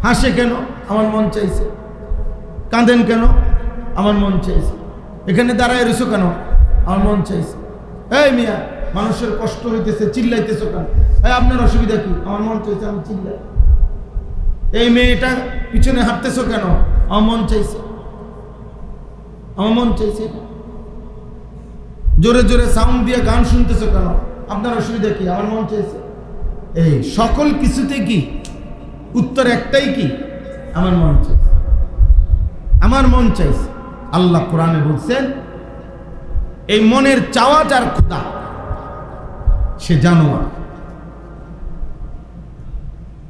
হাসে কেন? আমার মন চাইছে। কাঁদেন কেন? আমার মন চাইছে। এখানে দাঁড়ায় রয়েছো কেন? আমার মন চাইছে। এই মিয়া, মানুষের কষ্ট হইতেছে, চিল্লাইতেছো কেন? এই আপনার অসুবিধা কি? আমার মন চাইছে, আমি চিল্লাই। এই মেয়েটা পিছনে হাঁটতেছো কেন? আমার মন চাইছে, আমার মন চাইছে। জোরে জোরে সাউন্ড দিয়ে গান শুনতেছো কেন? আপনার অসুবিধা কি? আমার মন চাইছে। এই সকল কিছুতে কি উত্তর একটাই, কি? আমার মন চাইছে, আমার মন চাইছে। আল্লাহ কোরআনে বলছেন এই মনের চাওয়া যার খোদা, সে জানোয়ার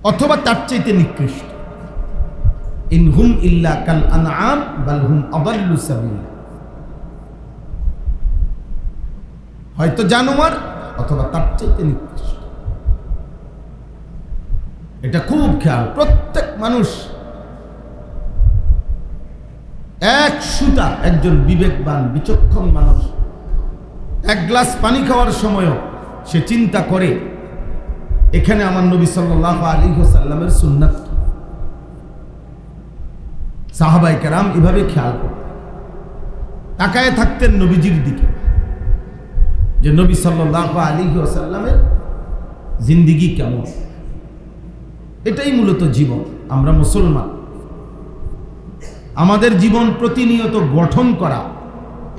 অথবা তার চাইতে নিকৃষ্ট। ইনহুম ইল্লা কাল আনআম বাল হুম আদাল্লু সাবিলা, হয়তো জানোয়ার অথবা তার চাইতে নিকৃষ্ট। এটা খুব খেয়াল, প্রত্যেক মানুষ এক সুতা, একজন বিবেকবান বিচক্ষণ মানুষ এক গ্লাস পানি খাওয়ার সময়ও সে চিন্তা করে এখানে আমার নবী সাল্লাল্লাহু আলাইহি ওয়াসাল্লামের সুন্নাত। সাহাবায়ে কেরাম এভাবে খেয়াল করতেন, তাকায় থাকতেন নবীজির দিকে, যে নবী সাল্লাল্লাহু আলাইহি ওয়াসাল্লামের জিন্দেগি কেমন। এটাই মূলত জীবন। আমরা মুসলমান, আমাদের জীবন প্রতিনিয়ত গঠন করা,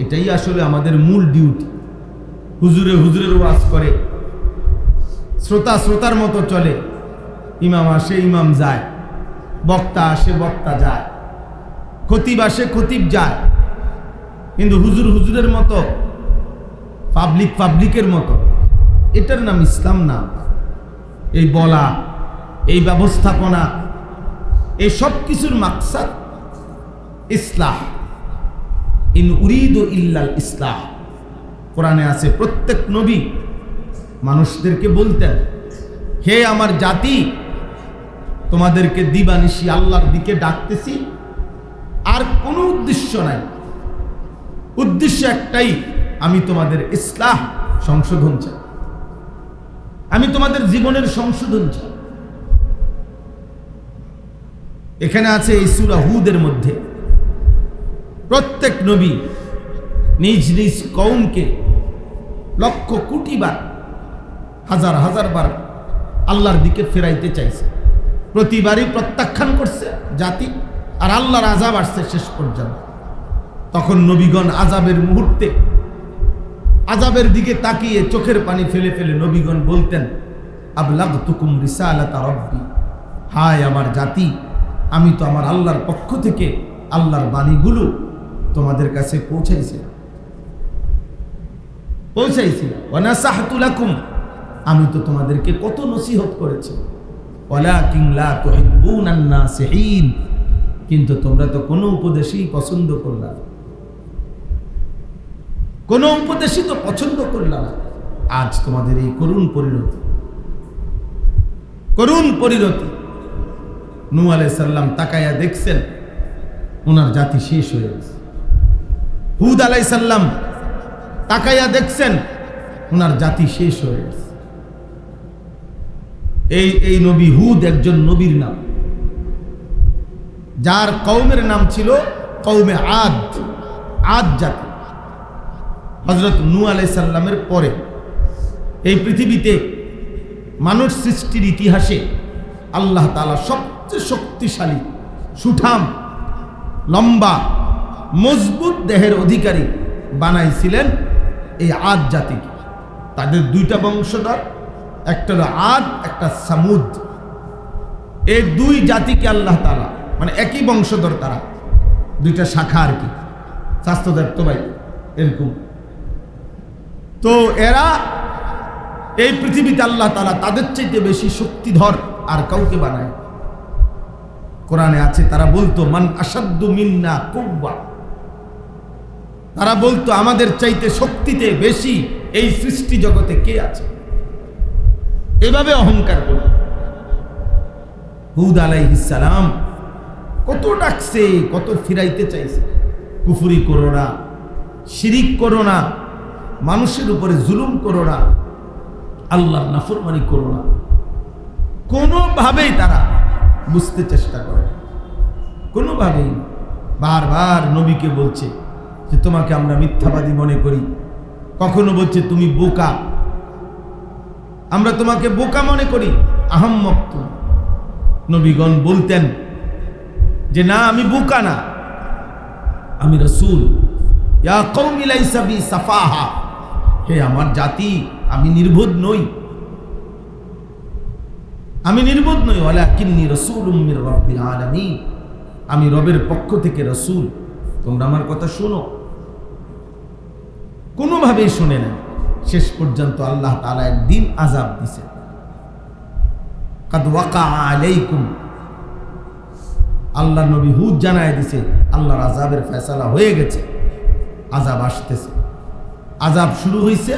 এটাই আসলে আমাদের মূল ডিউটি। হুজুরে হুজুরের ওয়াজ করে, শ্রোতা শ্রোতার মতো চলে, ইমাম আসে ইমাম যায়, বক্তা আসে বক্তা যায়, খতিব আসে খতিব যায়, কিন্তু হুজুর হুজুরের মতো পাবলিকের মতো, এটার নাম ইসলাম না। এই বলা, এই ব্যবস্থাপনা, এই সব কিছুর মাকসাদ ইসলাহ। ইন উরিদু ইল্লাল ইসলাহ। কোরআনে আছে প্রত্যেক নবী মানুষদেরকে বলতেন, হে আমার জাতি, তোমাদেরকে দিবানিশি আল্লাহর দিকে ডাকতেছি, আর কোনো উদ্দেশ্য নাই, উদ্দেশ্য একটাই, আমি তোমাদের ইসলাহ, সংশোধন চাই, আমি তোমাদের জীবনের সংশোধন চাই। এখানে আছে এই সূরা হুদের মধ্যে প্রত্যেক নবী নিজ নিজ কওমকে লক্ষ কোটি বার, হাজার হাজার বার আল্লাহর দিকে ফেরাইতে চাইছে, প্রতিবারই প্রত্যাখ্যান করছে জাতি, আর আল্লাহর আযাব আসছে শেষ পর্যন্ত। তখন নবীগণ আযাবের মুহূর্তে আযাবের দিকে তাকিয়ে চোখের পানি ফেলে ফেলে নবীগণ বলতেন, আবলাগতুকুম রিসালাতা রাব্বি, হায় আমার জাতি, আমি তো আমার আল্লাহর পক্ষ থেকে আল্লাহর বাণীগুলো তোমাদের কাছে পৌঁছাইছিলাম। ওয়া নাসাহতু লাকুম, আমি তো তোমাদেরকে কত নসিহত করেছি। ওয়ালাকিন লা তুহিব্বুনান নাসিহিন, কিন্তু তোমরা তো কোনো উপদেশই পছন্দ করলা না, কোনো উপদেশই তো পছন্দ করলা না। আজ তোমাদের এই করুণ পরিণতি, করুণ পরিণতি। নূহ আলাইহিস সালাম তাকায়া দেখছেন ওনার জাতি শেষ হয়ে গেছে। হুদ আলাইহিস সালাম তাকায়া দেখছেন ওনার জাতি শেষ হয়ে গেছে। এই নবী হুদ একজন নবীর নাম, যার কওমের নাম ছিল কওমে আদ জাতি। হযরত নূহ আলাইহিস সালামের পরে এই পৃথিবীতে মানুষ সৃষ্টির ইতিহাসে আল্লাহ তাআলা সবচেয়ে শক্তিশালী, সুঠাম, লম্বা, মজবুত দেহের অধিকারী বানাইছিলেন এই আদ জাতিকে। তাদের দুইটা বংশধর, একটা হলো আদ, একটা সামুদ। এই দুই জাতিকে আল্লাহ তাআলা, মানে একই বংশধর, তারা দুইটা শাখা আর কি, স্বাস্থ্যদের তো ভাই এরকম। তো এরা এই পৃথিবীতে আল্লাহ তাআলা তাদের চাইতে বেশি শক্তিধর আর কাউকে বানায়। কোরআনে আছে, তারা বলতো মান আসাদ্দু মিন্না কুওয়া, তারা বলতো আমাদের চাইতে শক্তিতে বেশি এই সৃষ্টি জগতে কে আছে, এভাবে অহংকার করত। হুদ আলাইহিস সালাম কত ডাকছে, কত ফিরাইতে চাইছে, কুফরি করো না, শিরিক করো না, মানুষের উপরে জুলুম করো না, আল্লাহর নাফরমানি করো না, কোনোভাবেই তারা বুঝতে চেষ্টা করে, কোনোভাবেই। বারবার নবীকে বলছে যে তোমাকে আমরা মিথ্যাবাদী মনে করি, কখনো বলছে তুমি বোকা, আমরা তোমাকে বোকা মনে করি, আহম্মক তুমি। নবীগণ বলতেন যে না, আমি বোকা না, আমি রাসূল। ইয়া কওমি লাইসা বি সাফাহা, হে আমার জাতি, আমি নির্বোধ নই, আমি নির্বোধ নই। ওয়ালাকিন্নী রাসূলুম মির রাব্বিল আলামিন, আমি রবের পক্ষ থেকে রাসূল, তোমরা আমার কথা শোনো। কোনোভাবেই শুনে না। শেষ পর্যন্ত আল্লাহ তাআলা একদিন আযাব দিছে। কাদ ওয়াকা আলাইকুম, আল্লাহ নবী হুদ জানায় দিছে আল্লাহর আযাবের ফয়সালা হয়ে গেছে, আযাব আসতেছে। আযাব শুরু হইছে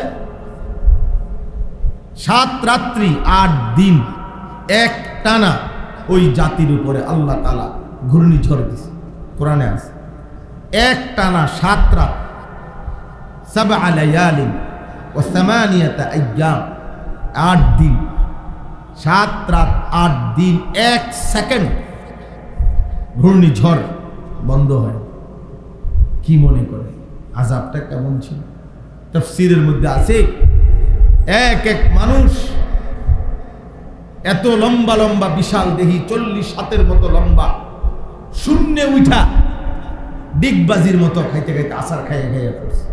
7 রাত্রি 8 দিন এক টানা ওই জাতির উপরে আল্লাহ তাআলা ঘূর্ণিঝড় দিছে। কোরআনে আছে এক টানা 7 রাত, 7 লায়ালিন ওয়া 8 আইয়াম, 8 দিন, 7 রাত 8 দিন, 1 সেকেন্ড ঘূর্ণিঝড় বন্ধ হয়। কি মনে করে আযাবটা কেমন ছিল? তাফসীরের মধ্যে আছে এক এক মানুষ এত লম্বা লম্বা বিশাল দেহি, 40 হাতের মতো লম্বা, শূন্যে উঠা ডিগবাজির মতো খাইতে খাইতে আসার খাইয়ে খাইয়ে পড়ছে,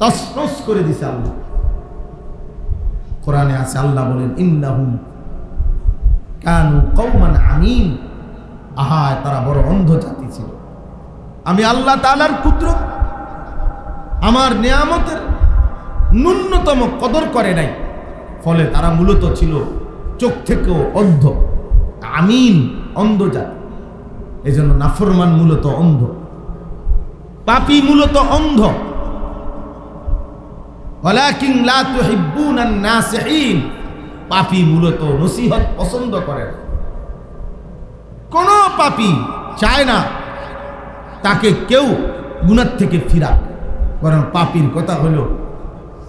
তসনস করে দিছে আল্লাহ। কোরআনে আছে, আল্লাহ বলেন ইন্নাহুম কানু কওমান আমিন, আহা তারা বড় অন্ধ জাতি ছিল। আমি আল্লাহ তাআলার কুদরত, আমার নিয়ামতের ন্যূনতম কদর করে নাই, ফলে তারা মূলত ছিল চোখ থেকেও অন্ধ, আমিন, অন্ধ জাত। এই জন্য নাফরমান মূলত অন্ধ, পাপী মূলত অন্ধ। ওয়ালাকিন লা তুহিব্বুনান নাসিহিন, পাপী মূলত নসিহত পছন্দ করে না। কোন পাপী চায় না তাকে কেউ গুনাহ থেকে ফিরাক, কারণ পাপীর কথা হলো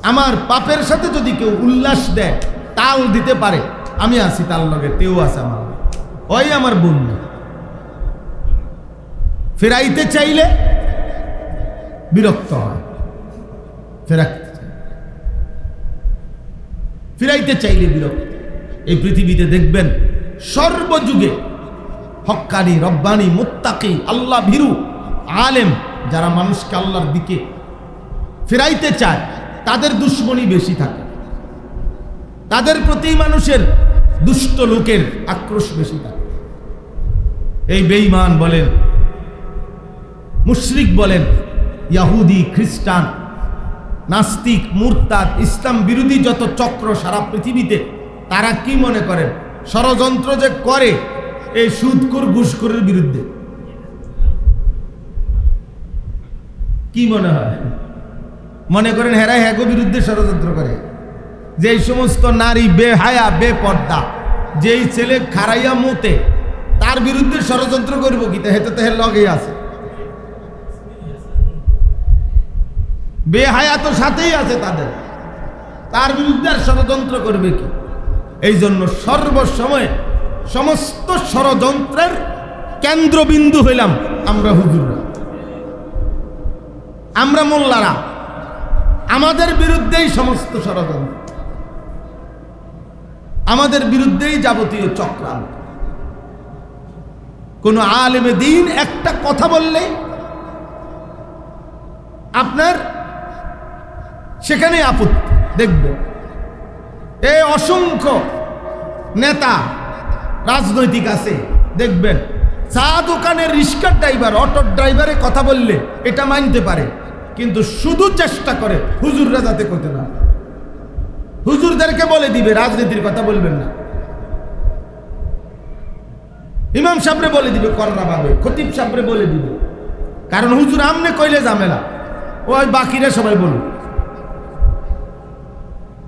আমার পাপের সাথে যদি কেউ উল্লাস দেয়, তাল দিতে পারে, আমি আছি তার লগে, তেও আছে আমার, ওই আমার বন্ধু। ফেরাইতে চাইলে বিরক্ত হয়, ফিরাইতে চাইলে বিরক্ত। এই পৃথিবীতে দেখবেন সর্বযুগে হক্কানি, রব্বানি, মুত্তাকি, আল্লাহ ভীরু আলেম যারা মানুষকে আল্লাহর দিকে ফেরাইতে চায়, তাদের দুশ্মনী বেশি থাকে, তাদের প্রতি মানুষের দুষ্ট লোকের আক্রোশ বেশি থাকে। এই বেঈমান বলেন, মুশরিক বলেন, ইহুদি, খ্রিস্টান, নাস্তিক, মুরতাদ, ইসলাম বিরোধী যত চক্র সারা পৃথিবীতে, তারা কি মনে করেন ষড়যন্ত্র যে করে এই সুদখোর ঘুষখোরের বিরুদ্ধে? কি মনে হয়? মনে করেন হেরা হ্যাগো বিরুদ্ধে ষড়যন্ত্র করে? যেই সমস্ত নারী বেহায়া, বেপর্দা, যেই ছেলে খারাইয়া মতে, তার বিরুদ্ধে ষড়যন্ত্র করবো কি? হেতে তো হের লগেই আছে, বেহায়া তো সাথেই আছে তাদের, তার বিরুদ্ধে আর ষড়যন্ত্র করবে কি? এই জন্য সর্বসময় সমস্ত ষড়যন্ত্রের কেন্দ্রবিন্দু হইলাম আমরা হুজুররা, আমরা মোল্লারা। আমাদের বিরুদ্ধেই সমস্ত ষড়যন্ত্র, আমাদের বিরুদ্ধেই যাবতীয় চক্রান্ত। কোন আলেমে দ্বীন একটা কথা বললে আপনার সেখানে আপত্তি দেখবেন। এই অসংখ্য নেতা রাজনৈতিক আছে, দেখবেন চা দোকানের রিক্সার ড্রাইভার, অটো ড্রাইভারে কথা বললে এটা মানতে পারে, কিন্তু শুধু চেষ্টা করে হুজুররা যাতে করতে না, হুজুরদেরকে বলে দিবে রাজনীতির কথা বলবেন না, ইমাম সাহেবরে বলে দিবে কররা ভাবে, খতিব সাহেবরে বলে দিবে, কারণ হুজুর আমনে কইলে ঝামেলা, ওই বাকিরা সবাই বলুন।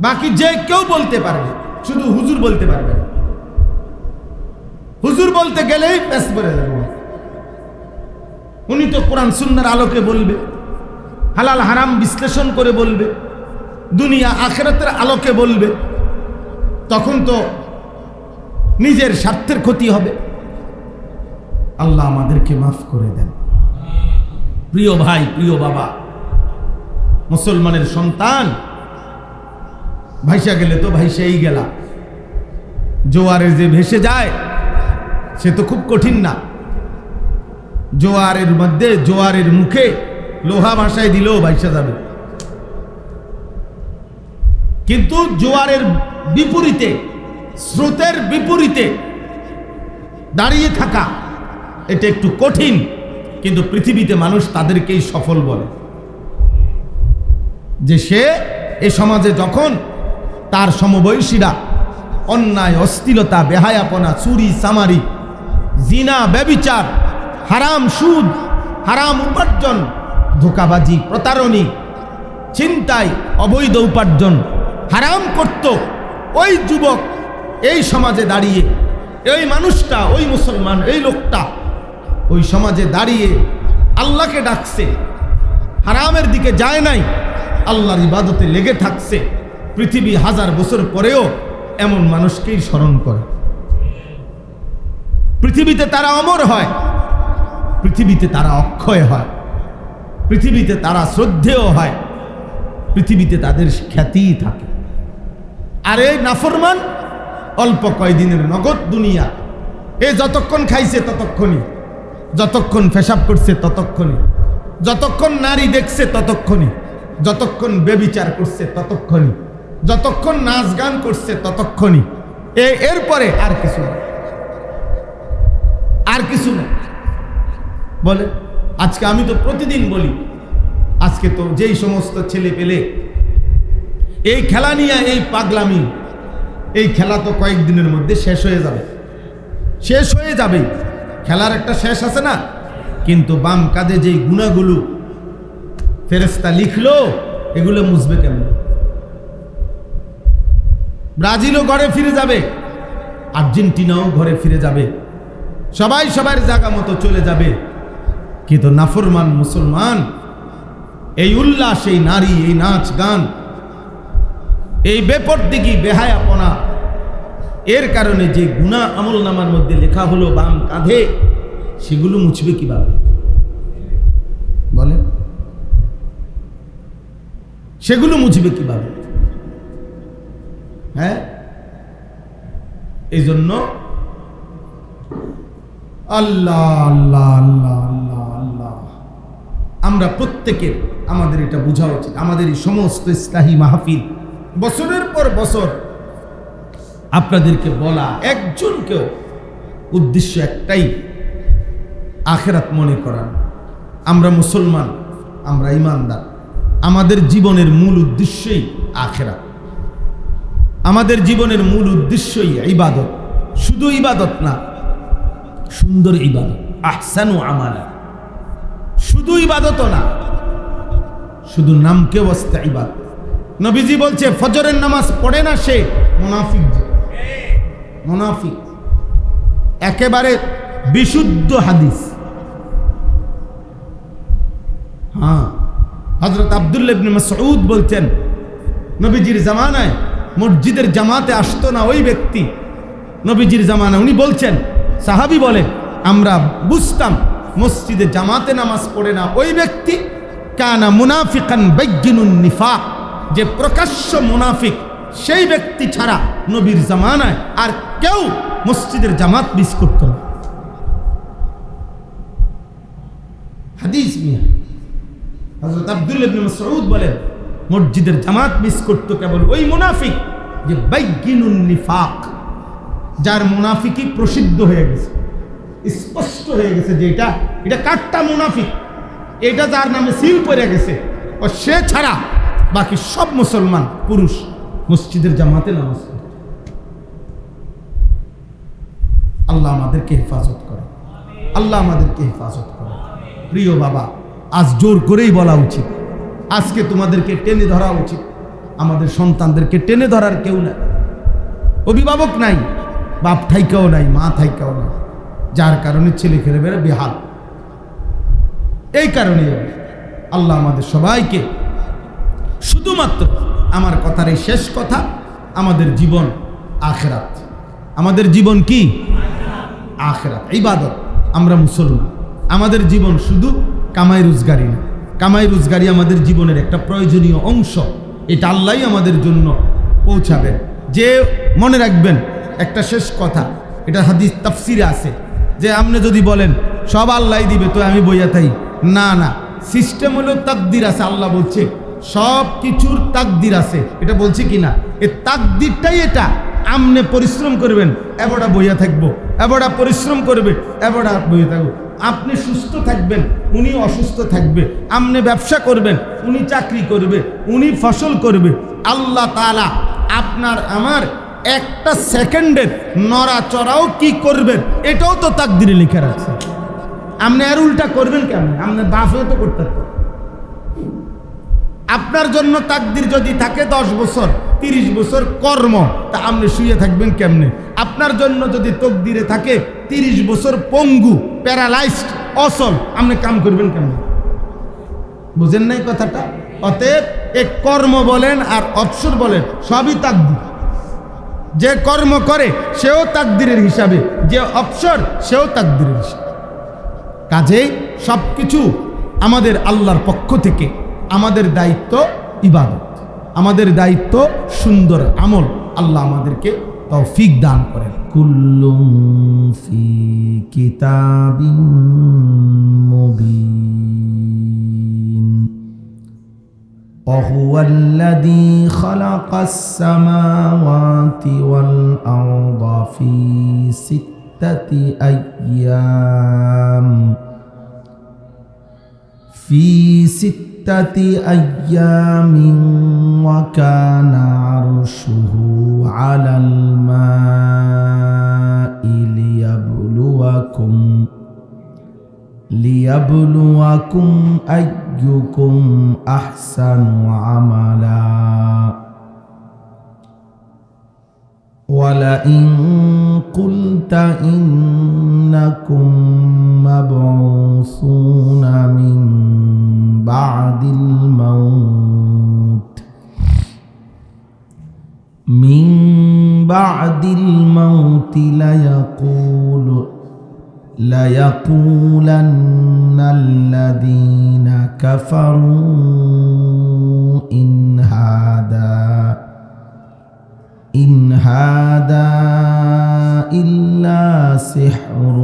বাকি যে কেউ বলতে পারবে, শুধু হুজুর বলতে পারবে না। হুজুর বলতে গেলেই পেশ করে যাবে। উনি তো কোরআন সুন্নাহর আলোকে বলবে, হালাল হারাম বিশ্লেষণ করে বলবে, দুনিয়া আখিরাতের আলোকে বলবে, তখন তো নিজের স্বার্থের ক্ষতি হবে। আল্লাহ আমাদেরকে মাফ করে দেন। প্রিয় ভাই, প্রিয় বাবা, মুসলমানের সন্তান ভাইসা গেলে তো ভাইসাই গেলা, জোয়ারে যে ভেসে যায় সে তো খুব কঠিন না। জোয়ারের মধ্যে, জোয়ারের মুখে লোহা ভাষায় দিলেও ভাইসা যাবে, কিন্তু জোয়ারের বিপরীতে, স্রোতের বিপরীতে দাঁড়িয়ে থাকা এটা একটু কঠিন, কিন্তু পৃথিবীতে মানুষ তাদেরকেই সফল বলে। যে সে এ সমাজে যখন তার সমবয়সীরা অন্যায়, অশ্লীলতা, বেহায়াপনা, চুরি, চামারি, জিনা, ব্যভিচার, হারাম সুদ, হারাম উপার্জন, ধোঁকাবাজি, প্রতারণী, ছিনতাই, অবৈধ উপার্জন হারাম করত, ওই যুবক এই সমাজে দাঁড়িয়ে, এই মানুষটা, ওই মুসলমান, এই লোকটা ওই সমাজে দাঁড়িয়ে আল্লাহকে ডাকছে, হারামের দিকে যায় নাই, আল্লাহর ইবাদতে লেগে থাকছে। পৃথিবী হাজার বছর পরেও এমন মানুষকেই স্মরণ করে। পৃথিবীতে তারা অমর হয়, পৃথিবীতে তারা অক্ষয় হয়, পৃথিবীতে তারা শ্রদ্ধেয় হয়, পৃথিবীতে তাদের খ্যাতিই থাকে। আর এই নাফরমান অল্প কয়দিনের নগদ দুনিয়া, এ যতক্ষণ খাইছে ততক্ষণই, যতক্ষণ পেশাব করছে ততক্ষণই, যতক্ষণ নারী দেখছে ততক্ষণই, যতক্ষণ বেবিচার করছে ততক্ষণই, যতক্ষণ নাচ গান করছে ততক্ষণই, এরপরে আর কিছু না, আর কিছু না। বলে আজকে আমি তো প্রতিদিন বলি, আজকে তো যেই সমস্ত ছেলে পেলে এই খেলা নিয়ে এই পাগলামি, এই খেলা তো কয়েকদিনের মধ্যে শেষ হয়ে যাবে, শেষ হয়ে যাবে। খেলার একটা শেষ আছে না? কিন্তু বাম কাঁধে যেই গুনাহগুলো ফেরেশতা লিখলো, এগুলো মুছবে কেমন? ব্রাজিলও ঘরে ফিরে যাবে, আর্জেন্টিনাও ঘরে ফিরে যাবে, সবাই সবার জায়গা মতো চলে যাবে। কিন্তু নাফরমান মুসলমান এই উল্লাস, এই নারী, এই নাচ গান, এই বেপরদিগি বেহায়াপনা, এর কারণে যে গুনাহ আমল নামার মধ্যে লেখা হলো বাম কাঁধে, সেগুলো মুছবে কিভাবে বলে? সেগুলো মুছবে কিভাবে? হ্যাঁ, এই জন্য আল্লাহ আল্লাহ আল্লাহ আল্লাহ আল্লাহ, আমরা প্রত্যেকের আমাদের এটা বোঝা উচিত। আমাদের এই সমস্ত ইসলাহি মাহফিল বছরের পর বছর আপনাদেরকে বলা, একজনকেও উদ্দেশ্য একটাই, আখিরাত মনে করান। আমরা মুসলমান, আমরা ইমানদার, আমাদের জীবনের মূল উদ্দেশ্যই আখিরাত। আমাদের জীবনের মূল উদ্দেশ্যই ইবাদত। শুধু ইবাদত না, সুন্দর ইবাদত, আহসানু আমালা। শুধু ইবাদত না, শুধু নামকে ওয়াস্তে ইবাদত। নবীজি বলছে ফজরের নামাজ পড়ে না সে মুনাফিক। মুনাফিক একেবারে বিশুদ্ধ হাদিস। হ্যাঁ, হযরত আব্দুল্লাহ ইবনে মাসউদ বলতেন, নবীজির জামানায় মসজিদের জামাতে আসতো না ওই ব্যক্তি। নবীজির জামানায় উনি বলছেন, সাহাবী বলেন, আমরা বুঝতাম মসজিদে জামাতে নামাজ পড়ে না ওই ব্যক্তি কানা মুনাফিকান বাইয়িনুন নিফাক, যে প্রকাশ্য মুনাফিক, সেই ব্যক্তি ছাড়া নবীর জামানায় আর কেউ মসজিদের জামাত মিস করত না। হাদিস মিয়া হযরত আব্দুল্লাহ ইবনে মাসউদ বলেন, মসজিদের জামাত মিস করত কেবল ওই মুনাফিক যে বাইয়িনুন নিফাক, যার মুনাফিকি প্রসিদ্ধ হয়ে গেছে, স্পষ্ট হয়ে গেছে যে এটা কাট্টা মুনাফিক, এটা যার নামে সিল পড়ে গেছে, ও সে ছাড়া বাকি সব মুসলমান পুরুষ মসজিদের জামাতে নামাজ পড়ে। আল্লাহ আমাদেরকে হেফাজত করে, আল্লাহ আমাদেরকে হেফাজত করে। প্রিয় বাবা, আজ জোর করেই বলা উচিত, আজকে তোমাদেরকে টেনে ধরা উচিত। আমাদের সন্তানদেরকে টেনে ধরার কেউ নাই, অভিভাবক নাই, বাপ থাইকাও নাই, মা থাইকাও নাই, যার কারণে ছেলে খেলে বেড়ে বেহাল। এই কারণে আল্লাহ আমাদের সবাইকে, শুধুমাত্র আমার কথার এই শেষ কথা, আমাদের জীবন আখিরাত। আমাদের জীবন কি? আখিরাত, ইবাদত। আমরা মুসলমান, আমাদের জীবন শুধু কামাই রোজগারি না। কামাই রোজগারি আমাদের জীবনের একটা প্রয়োজনীয় অংশ, এটা আল্লাহই আমাদের জন্য পৌঁছাবেন। যে মনে রাখবেন একটা শেষ কথা, এটা হাদিস তাফসিরে আছে, যে আপনি যদি বলেন সব আল্লাহই দিবে তো আমি বইয়া থাই, না না, সিস্টেম হলো তাকদির আছে। আল্লাহ বলছে সব কিছুর তাকদির আছে, এটা বলছে কিনা? এই তাকদিরটাই এটা। আমনে পরিশ্রম করবেন, এবড়া বইয়া থাকবো, এবড়া পরিশ্রম করবে, এবড়া বইয়া থাকবো। আপনি সুস্থ থাকবেন, উনি অসুস্থ থাকবে। আপনি ব্যবসা করবেন, উনি চাকরি করবে, উনি ফসল করবে। আল্লাহ তাআলা আপনার আমার একটা সেকেন্ডের নড়াচড়াও কি করবেন, এটাও তো তাকদিরে লিখে রাখছে। আপনি আর উল্টা করবেন কেমন? আপনার বাপও তো করতে পারত। আপনার জন্য তাকদির যদি থাকে 10 বছর 30 বছর কর্ম, তা আপনি শুয়ে থাকবেন কেমনে? আপনার জন্য যদি তকদিরে থাকে 30 বছর পঙ্গু, প্যারালাইজড, অসল, আপনি কাম করবেন কেমনে? বুঝেন নাই কথাটা? অতএব এক কর্ম বলেন আর অবসর বলেন, সবই তাকদির। যে কর্ম করে সেও তাকদিরের হিসাবে, যে অবসর সেও তাকদিরের হিসাবে। কাজেই সব কিছু আমাদের আল্লাহর পক্ষ থেকে। আমাদের দায়িত্ব ইবাদত, আমাদের দায়িত্ব সুন্দর আমল। আল্লাহ আমাদেরকে তৌফিক দান করেন। কুল্লুম ফি কিতাবিন মুবিন ওয়াহুয়াল্লাযী খালাকাস সামাওয়াতি ওয়াল আরদা ফি সিত্তাতি আইয়াম في 6 أيام وكان عرشه على الماء ليبلوكم أيكم أحسن عملا ولئن قلت إنكم مبعوثون من بعد الموت ليقولن الذين كفروا إن هذا إلا سحر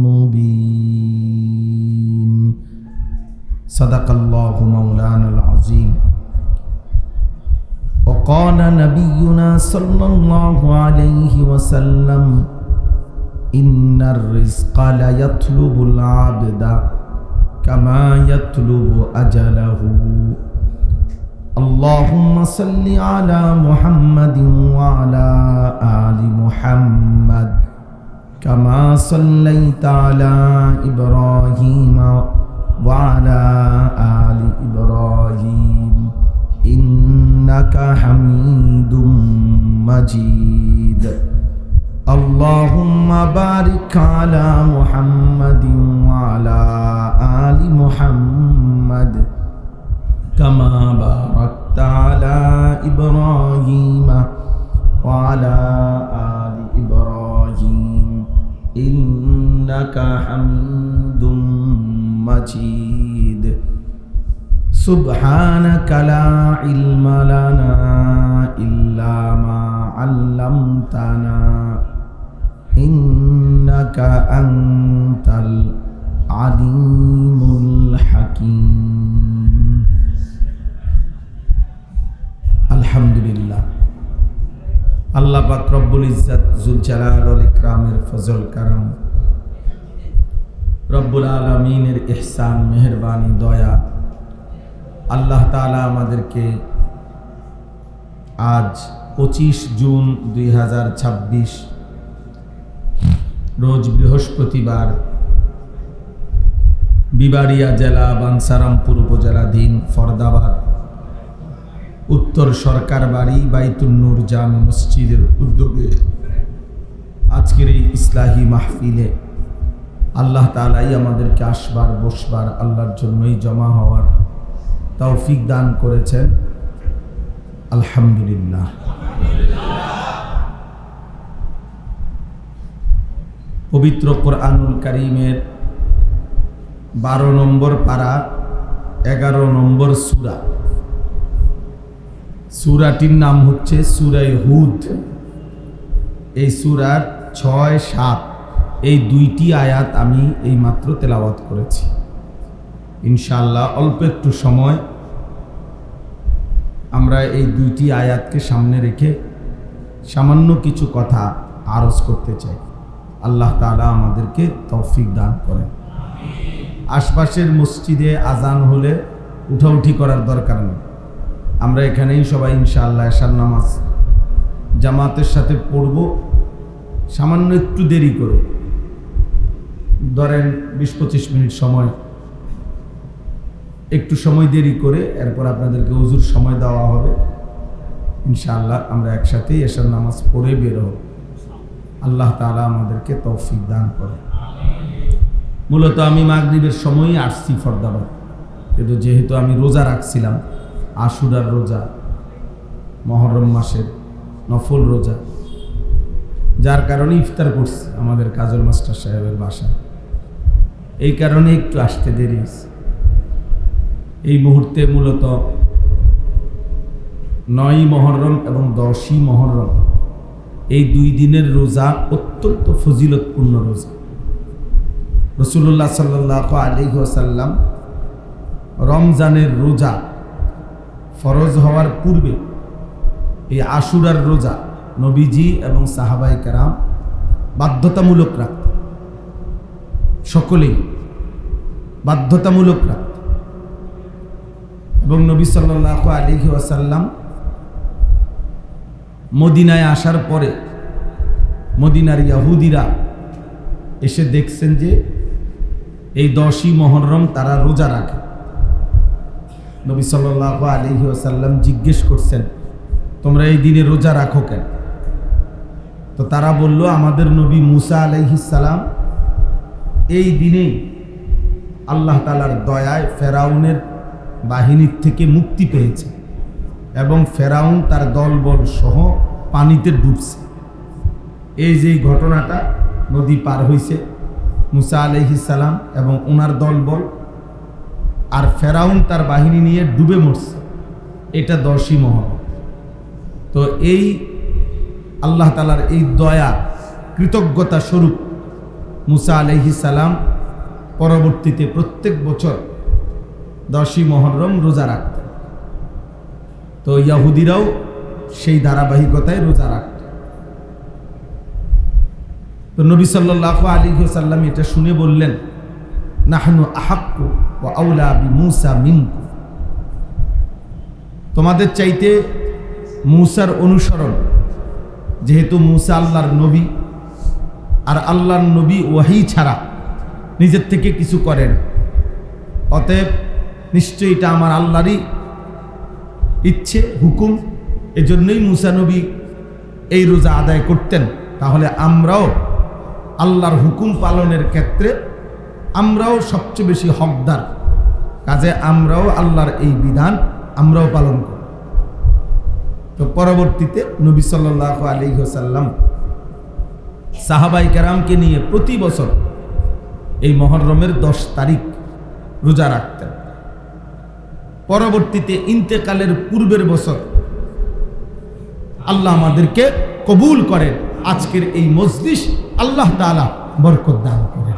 مبين صدق الله مولانا العظيم وقال نبينا صلى الله عليه وسلم إن الرزق لا يطلب العبد كما يطلب أجله اللهم صل على محمد وعلى آل محمد كما صليت على إبراهيم وعلى آل إبراهيم إنك حميد مجيد اللهم بارك على محمد وعلى آل محمد كما باركت على إبراهيم وعلى آل إبراهيم إنك حميد مجيد سبحانك لا علم لنا إلا ما علمتنا إنك أنت العليم الحكيم আলহামদুলিল্লাহ আল্লাহ পাক রব্বুল ইজ্জত জুল জালাল ওয়াল ইকরামের ফজল করম রব্বুল আলামিনের ইহসান মেহেরবানি দয়া আল্লাহ তাআলা আমাদেরকে আজ 25 জুন 2026 রোজ বৃহস্পতিবার বিবাড়িয়া জেলা বাঞ্ছারামপুর উপজেলাধীন ফরদাবাদ উত্তর সরকার বাড়ি বাইতুন নূর জামে মসজিদের উদ্যোগে আজকের এই ইসলাহি মাহফিলে আল্লাহ তাআলাই আমাদেরকে আসবার বসবার আল্লাহর জন্যই জমা হওয়ার তৌফিক দান করেছেন আলহামদুলিল্লাহ। পবিত্র কোরআনুল কারীমের 12 নম্বর পারা 11 নম্বর সূরা, সূরাটির নাম হচ্ছে সূরা হুদ। এই সূরার 6-7 এই দুইটি আয়াত আমি এই মাত্র তেলাওয়াত করেছি। ইনশাআল্লাহ অল্প একটু সময় আমরা এই দুইটি আয়াতকে সামনে রেখে সামান্য কিছু কথা আরজ করতে চাই। আল্লাহ তাআলা আমাদেরকে তৌফিক দান করেন। আশপাশের মসজিদে আজান হলে উঠাউঠি করার দরকার নেই, আমরা এখানেই সবাই ইনশাআল্লাহ এশার নামাজ জামাতের সাথে পড়ব। সামান্য একটু দেরি করে, ধরেন 20-25 মিনিট সময়, একটু সময় দেরি করে এরপর আপনাদেরকে ওযুর সময় দেওয়া হবে। ইনশাআল্লাহ আমরা একসাথেই এশার নামাজ পড়ে বের হব। আল্লাহ তাআলা আমাদেরকে তৌফিক দান করে। মূলত আমি মাগরিবের সময়ই আসছি ফরদাবাদ, কিন্তু যেহেতু আমি রোজা রাখছিলাম, আশুরার রোজা, মুহররম মাসের নফল রোজা, যার কারণে ইফতার করছি আমাদের কাজল মাস্টার সাহেবের বাসায়, এই কারণে একটু আসতে দেরি হয়েছে। এই মুহূর্তে মূলত 9ই মুহররম এবং 10ই মুহররম এই 2 দিনের রোজা অত্যন্ত ফজিলতপূর্ণ রোজা। রাসূলুল্লাহ সাল্লাল্লাহু আলাইহি ওয়াসাল্লাম রমজানের রোজা ফরজ হওয়ার পূর্বে এই আশুরার রোজা নবীজি এবং সাহাবায়ে কেরাম বাধ্যতামূলক রাখতেন সকলেই। বাধ্যতামূলক রাত। এবং নবী সাল্লাল্লাহু আলাইহি ওয়াসাল্লাম মদিনায় আসার পরে মদিনার ইহুদিরা এসে দেখছেন যে এই 10ই মুহররম তারা রোজা রাখে। নবী সাল্লাল্লাহু আলাইহি ওয়াসাল্লাম জিজ্ঞেস করছেন, তোমরা এই দিনে রোজা রাখো কেন? তো তারা বলল, আমাদের নবী মুসা আলাইহিস সালাম এই দিনেই আল্লাহ তাআলার দয়ায় ফেরাউনের বাহিনীর থেকে মুক্তি পেয়েছে এবং ফেরাউন তার দলবল সহ পানিতে ডুবছে। এই যে ঘটনাটা, নদী পার হইছে মুসা আলাইহিস সালাম এবং ওনার দলবল, আর ফেরাউন তার বাহিনী নিয়ে ডুবে মরছে, এটা 10ই মুহররম। তো এই আল্লাহ তাআলার এই দয়া কৃতজ্ঞতা স্বরূপ মুসা আলাইহিস সালাম পরবর্তীতে প্রত্যেক বছর 10ই মুহররম রোজা রাখতেন। তো ইহুদিরাও সেই ধারাবাহিকতায় রোজা রাখত। তো নবী সাল্লাল্লাহু আলাইহি ওয়াসাল্লাম এটা শুনে বললেন, নাহনু আহাক্কু ওয়া আউলা বিমূসা মিনকুম, তোমাদের চাইতে মূসার অনুসরণ, যেহেতু মূসা আল্লাহর নবী, আর আল্লাহর নবী ওয়াহী ছাড়া নিজের থেকে কিছু করেন, অতএব নিশ্চয়ই এটা আমার আল্লাহরই ইচ্ছে, হুকুম। এজন্যই মূসা নবী এই রোজা আদায় করতেন। তাহলে আমরাও আল্লাহর হুকুম পালনের ক্ষেত্রে আমরাও সবচেয়ে বেশি হকদার, কাজে আমরাও আল্লাহর এই বিধান আমরাও পালন করি। তো পরবর্তীতে নবী সাল্লাল্লাহু আলাইহি ওয়াসাল্লাম সাহাবায়ে কেরামকে নিয়ে প্রতি বছর এই মুহররমের 10 তারিখ রোজা রাখতেন। পরবর্তীতে ইন্তেকালের পূর্বের বছর আল্লাহ আমাদেরকে কবুল করেন, আজকের এই মজলিস আল্লাহ তাআলা বরকত দান করেন।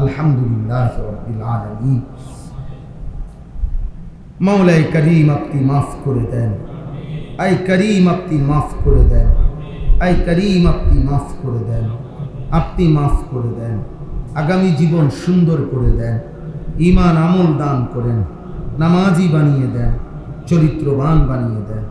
আলহামদুলিল্লাহ রাব্বিল আলামিন। মওলাই করিম আপনি মাফ করে দেন, আই করিম আপনি মাফ করে দেন, আই করিম আপনি মাফ করে দেন, আপনি মাফ করে দেন। আগামী জীবন সুন্দর করে দেন, ঈমান আমল দান করেন, নামাজি বানিয়ে দেন, চরিত্রবান বানিয়ে দেন।